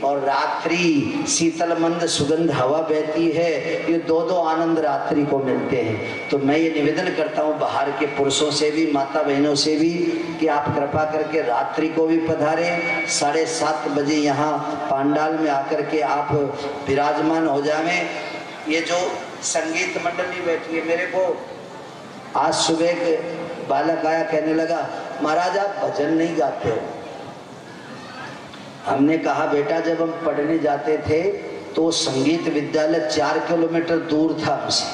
और रात्रि शीतल मंद सुगंध हवा बहती है। ये दो आनंद रात्रि को मिलते हैं। तो मैं ये निवेदन करता हूँ बाहर के पुरुषों से भी, माता बहनों से भी, कि आप कृपा करके रात्रि को भी पधारें। 7:30 बजे यहाँ पांडाल में आकर के आप विराजमान हो जावें। ये जो संगीत मंडली बैठी है, मेरे को आज सुबह एक बालक आया, कहने लगा महाराज आप भजन नहीं गाते हो। हमने कहा बेटा जब हम पढ़ने जाते थे तो संगीत विद्यालय 4 किलोमीटर दूर था हमसे।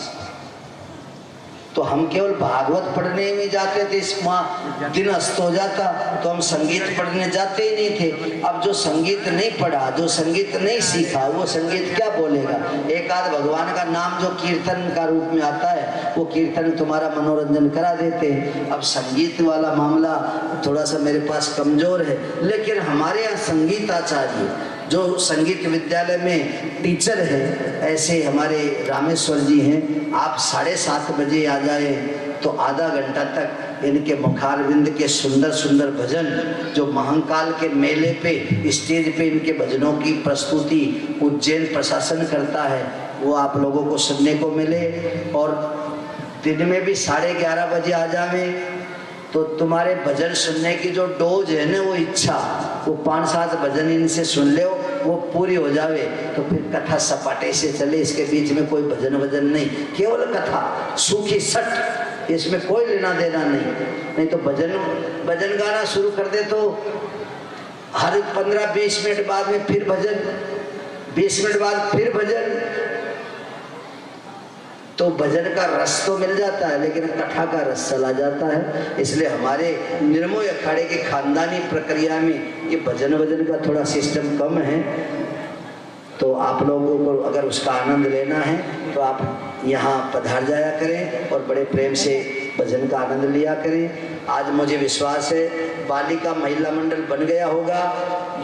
तो हम केवल भागवत पढ़ने में जाते थे, इस माह दिन अस्त हो जाता तो हम संगीत पढ़ने जाते ही नहीं थे। अब जो संगीत नहीं पढ़ा, जो संगीत नहीं सीखा, वो संगीत क्या बोलेगा। एक आध भगवान का नाम जो कीर्तन का रूप में आता है, वो कीर्तन तुम्हारा मनोरंजन करा देते हैं। अब संगीत वाला मामला थोड़ा सा मेरे पास कमजोर है, लेकिन हमारे यहाँ संगीत आचार्य जो संगीत विद्यालय में टीचर है, ऐसे हमारे रामेश्वर जी हैं। आप 7:30 बजे आ जाए तो आधा घंटा तक इनके मुखारविंद के सुंदर सुंदर भजन, जो महाकाल के मेले पे स्टेज पे इनके भजनों की प्रस्तुति उज्जैन प्रशासन करता है, वो आप लोगों को सुनने को मिले। और दिन में भी 11:30 बजे आ जावे तो तुम्हारे भजन सुनने की जो डोज है ना, वो इच्छा, वो 5-7 भजन इनसे सुन लो, वो पूरी हो जावे तो फिर कथा सपाटे से चले। इसके बीच में कोई भजन वजन नहीं, केवल कथा सूखी सट, इसमें कोई लेना देना नहीं तो भजन गाना शुरू कर दे तो हर 15-20 मिनट बाद में फिर भजन, 20 मिनट बाद फिर भजन। तो भजन का रस तो मिल जाता है, लेकिन कथा का रस चला जाता है। इसलिए हमारे निर्मोही अखाड़े के खानदानी प्रक्रिया में ये भजन वजन का थोड़ा सिस्टम कम है। तो आप लोगों को अगर उसका आनंद लेना है तो आप यहाँ पधार जाया करें और बड़े प्रेम से भजन का आनंद लिया करें। आज मुझे विश्वास है बालिका महिला मंडल बन गया होगा,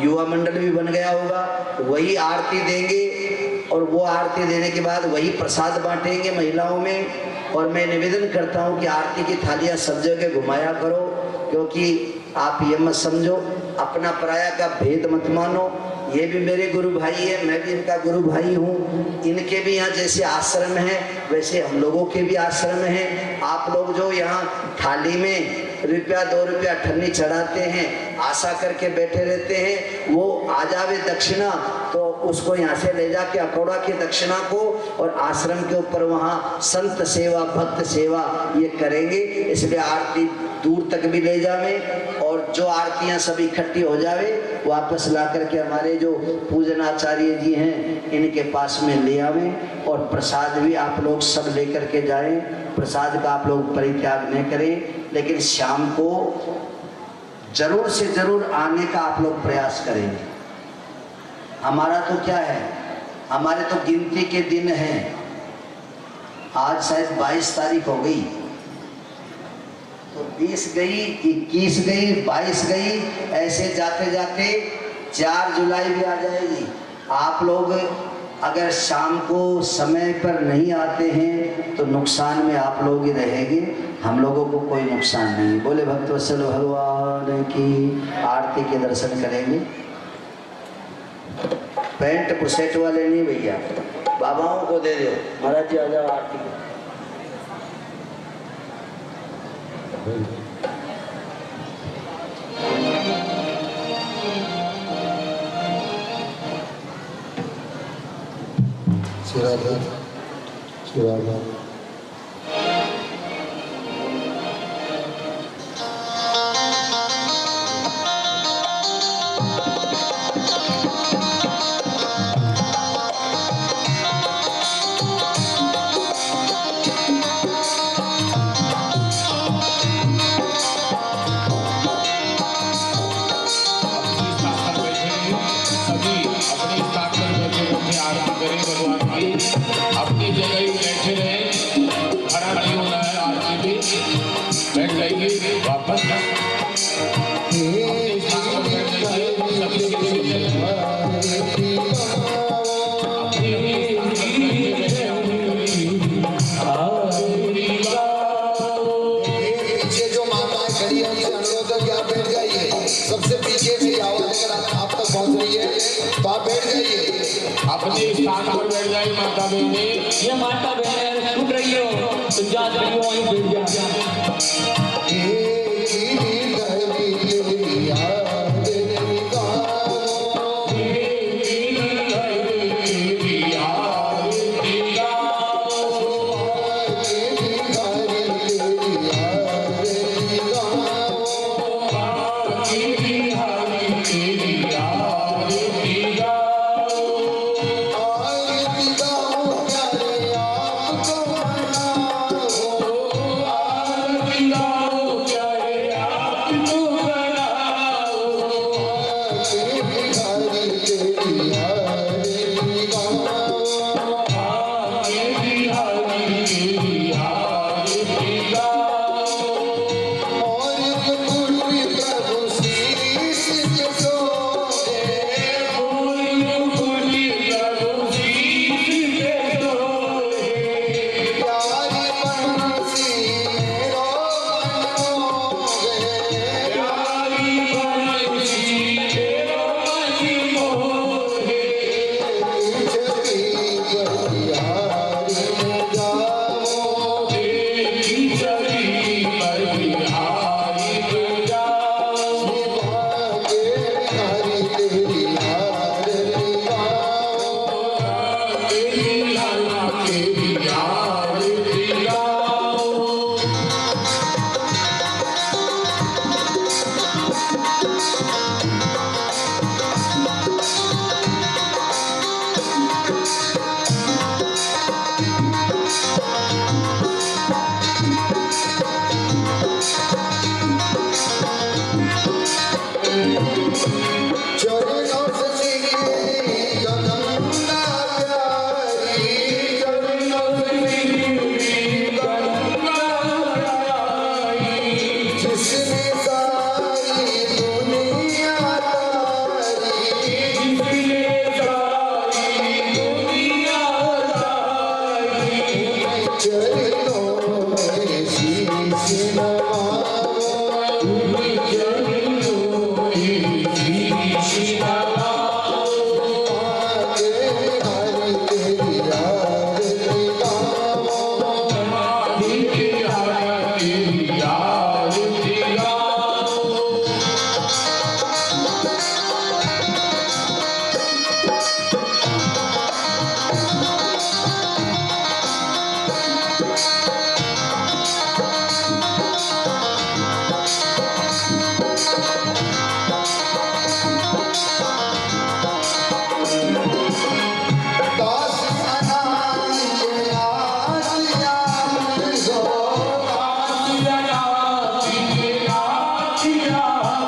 युवा मंडल भी बन गया होगा, वही आरती देंगे और वो आरती देने के बाद वही प्रसाद बांटेंगे महिलाओं में। और मैं निवेदन करता हूँ कि आरती की थालियाँ सब जगह घुमाया करो, क्योंकि आप ये मत समझो अपना पराया का भेद मत मानो। ये भी मेरे गुरु भाई है, मैं भी इनका गुरु भाई हूँ। इनके भी यहाँ जैसे आश्रम है वैसे हम लोगों के भी आश्रम है। आप लोग जो यहाँ थाली में ₹1-2 अठन्नी चढ़ाते हैं, आशा करके बैठे रहते हैं, वो आ जावे दक्षिणा तो उसको यहाँ से ले जाके अकोड़ा की दक्षिणा को और आश्रम के ऊपर वहाँ संत सेवा भक्त सेवा ये करेंगे। इसलिए आरती दूर तक भी ले जावे और जो आरतियाँ सब इकट्ठी हो जावे वापस ला करके हमारे जो पूजनाचार्य जी हैं इनके पास में ले आवे। और प्रसाद भी आप लोग सब लेकर के जाएं, प्रसाद का आप लोग परित्याग नहीं करें, लेकिन शाम को जरूर से जरूर आने का आप लोग प्रयास करेंगे। हमारा तो क्या है, हमारे तो गिनती के दिन हैं। आज शायद 22 तारीख हो गई, तो 20 गई, 21 गई, 22 गई, ऐसे जाते जाते 4 जुलाई भी आ जाएगी। आप लोग अगर शाम को समय पर नहीं आते हैं तो नुकसान में आप लोग ही रहेंगे, हम लोगों को कोई नुकसान नहीं। बोले भक्तवत्सल भगवान की। आरती के दर्शन करेंगे। पैंट पुसेट वाले नहीं भैया, बाबाओं को दे दो। महाराज जी आ जाओ आरती को। अपनी जगह ही बैठे रहे, खड़ा नहीं होना है। आरती भी बैठ जाएगी वापस अपने स्थान पर बैठ जाइए। सभी पीछे जो माताएं खड़ी हैं उनसे अनुरोध है कि आप बैठ जाइए। सबसे पीछे से आवाज अगर आप तक पहुंच रही है तो आप बैठ जाइए, अपने स्थान पर बैठ जाइए। माता बहने, ये माता बहन सुन रही हो तो जा रही हो वहीं बैठ जा। आ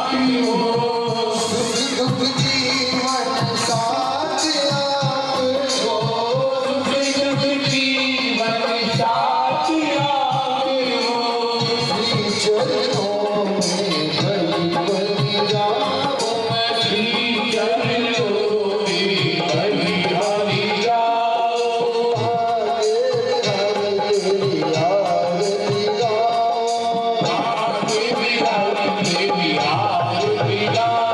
आती हो सुख दुख जीवन साथ आपको, सुख दुख जीवन साथ आती हो श्री चरणों में बलि बलि जाओ, श्री चरणों में बलि बलि जाओ आगे तेरी आरती गाओ,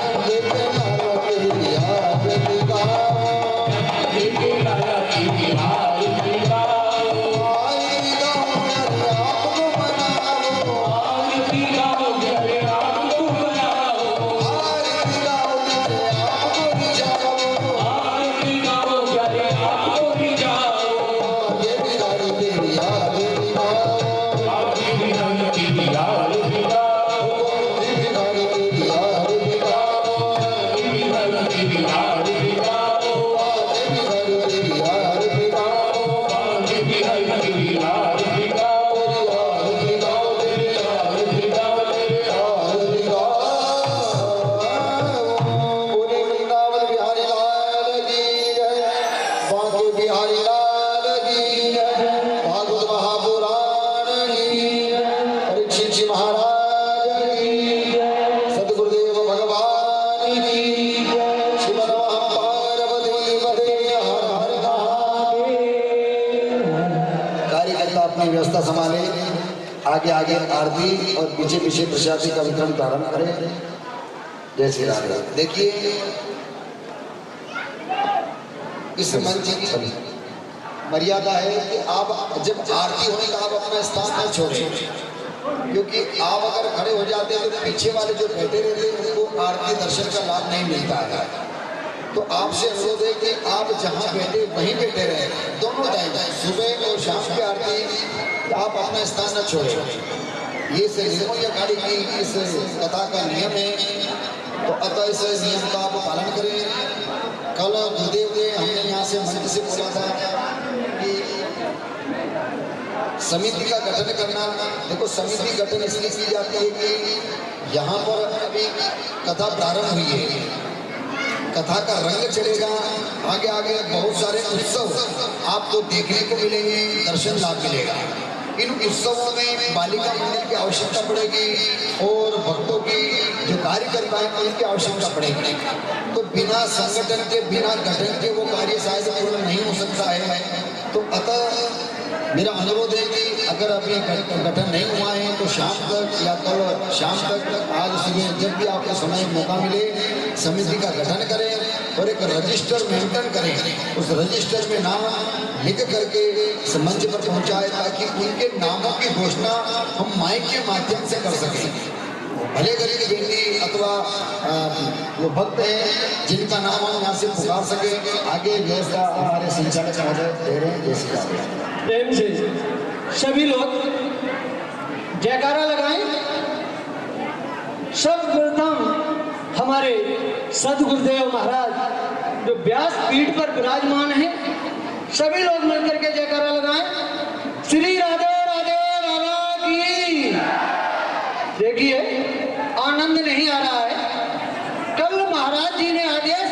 देवी आरती गाओ तेरी आरती गाओ, देवी आरती गाओ आई गाओ आपको मनाओ, आरती गाओ जय राम को बनाओ आरती गाओ आपको रिझाओ, आरती गाओ जय राम को रिझाओ देवी गाड़ी तेरी आरती गाओ, देवी आरती गाओ देवी गाड़ी तेरी आरती गाओ, देवी आरती गाओ देवी गाड़ी तेरी आरती गाओ, देवी आरती गाओ आरती गाओ तेरी आरती गाओ आरती गाओ, बोले वृंदावन बिहारी लाल की जय, बांके बिहारी लाल की जय, भागवत महापुराण की जय, परीक्षित जी महाराज की जय, सद्गुरुदेव भगवान की जय, शिव नमः पार्वती पते हर हर महादेव। कार्यकर्ता अपनी व्यवस्था संभाले, आगे आगे आरती और पीछे पीछे प्रसादी का वितरण प्रारंभ करें। जय श्री राम। देखिए इस मंच की मर्यादा है कि आप जब आरती होने का आप अपना स्थान न छोड़ें, क्योंकि आप अगर खड़े हो जाते हैं तो पीछे वाले जो बैठे रहते हैं उनको आरती दर्शन का लाभ नहीं मिलता है। तो आपसे अनुरोध है कि आप जहाँ बैठे वहीं बैठे रहे, दोनों टाइम सुबह और शाम की आरती आप अपना स्थान न छोड़ें। ये निर्मोही अखाड़ी की इस कथा का नियम है, तो अतः इस नियम का आप पालन करें। कल गुरुदेव ने हमने यहाँ से मंच से बोला था कि समिति का गठन करना। देखो समिति गठन इसलिए की जाती है कि यहाँ पर अभी कथा प्रारंभ हुई है, कथा का रंग चढ़ेगा, आगे आगे बहुत सारे उत्सव आपको देखने को मिलेंगे, दर्शन लाभ मिलेगा। इन उत्सवों में बालिका मंदिर की आवश्यकता पड़ेगी और भक्तों की जो कार्यकर्ता है उनकी आवश्यकता पड़ेगी। तो बिना संगठन के बिना गठन के वो कार्य शायद पूर्ण नहीं हो सकता है। तो अतः मेरा अनुरोध है कि अगर अभी गठन नहीं हुआ है तो शाम तक या कल शाम तक आज सुबह जब भी आपको समय मौका मिले समिति का गठन करें और एक रजिस्टर मेंटेन करें। उस रजिस्टर में नाम लिख करके इस मंच पर पहुंचाए ताकि उनके नामों की घोषणा हम माइक के माध्यम से कर सकें। भले गरीब बेटी अथवा वो भक्त हैं जिनका नाम हम यहाँ से पुकार सके। आगे व्यवस्था हमारे संचालक महोदय दे रहे हैं। जैसे प्रेम से सभी लोग जयकारा लगाएं। सर्वप्रथम हमारे सदगुरुदेव महाराज जो व्यास पीठ पर विराजमान हैं, सभी लोग मिलकर के जयकारा लगाएं। श्री राधे राधे राधा की। देखिए आनंद नहीं आ रहा है। कल महाराज जी ने आदेश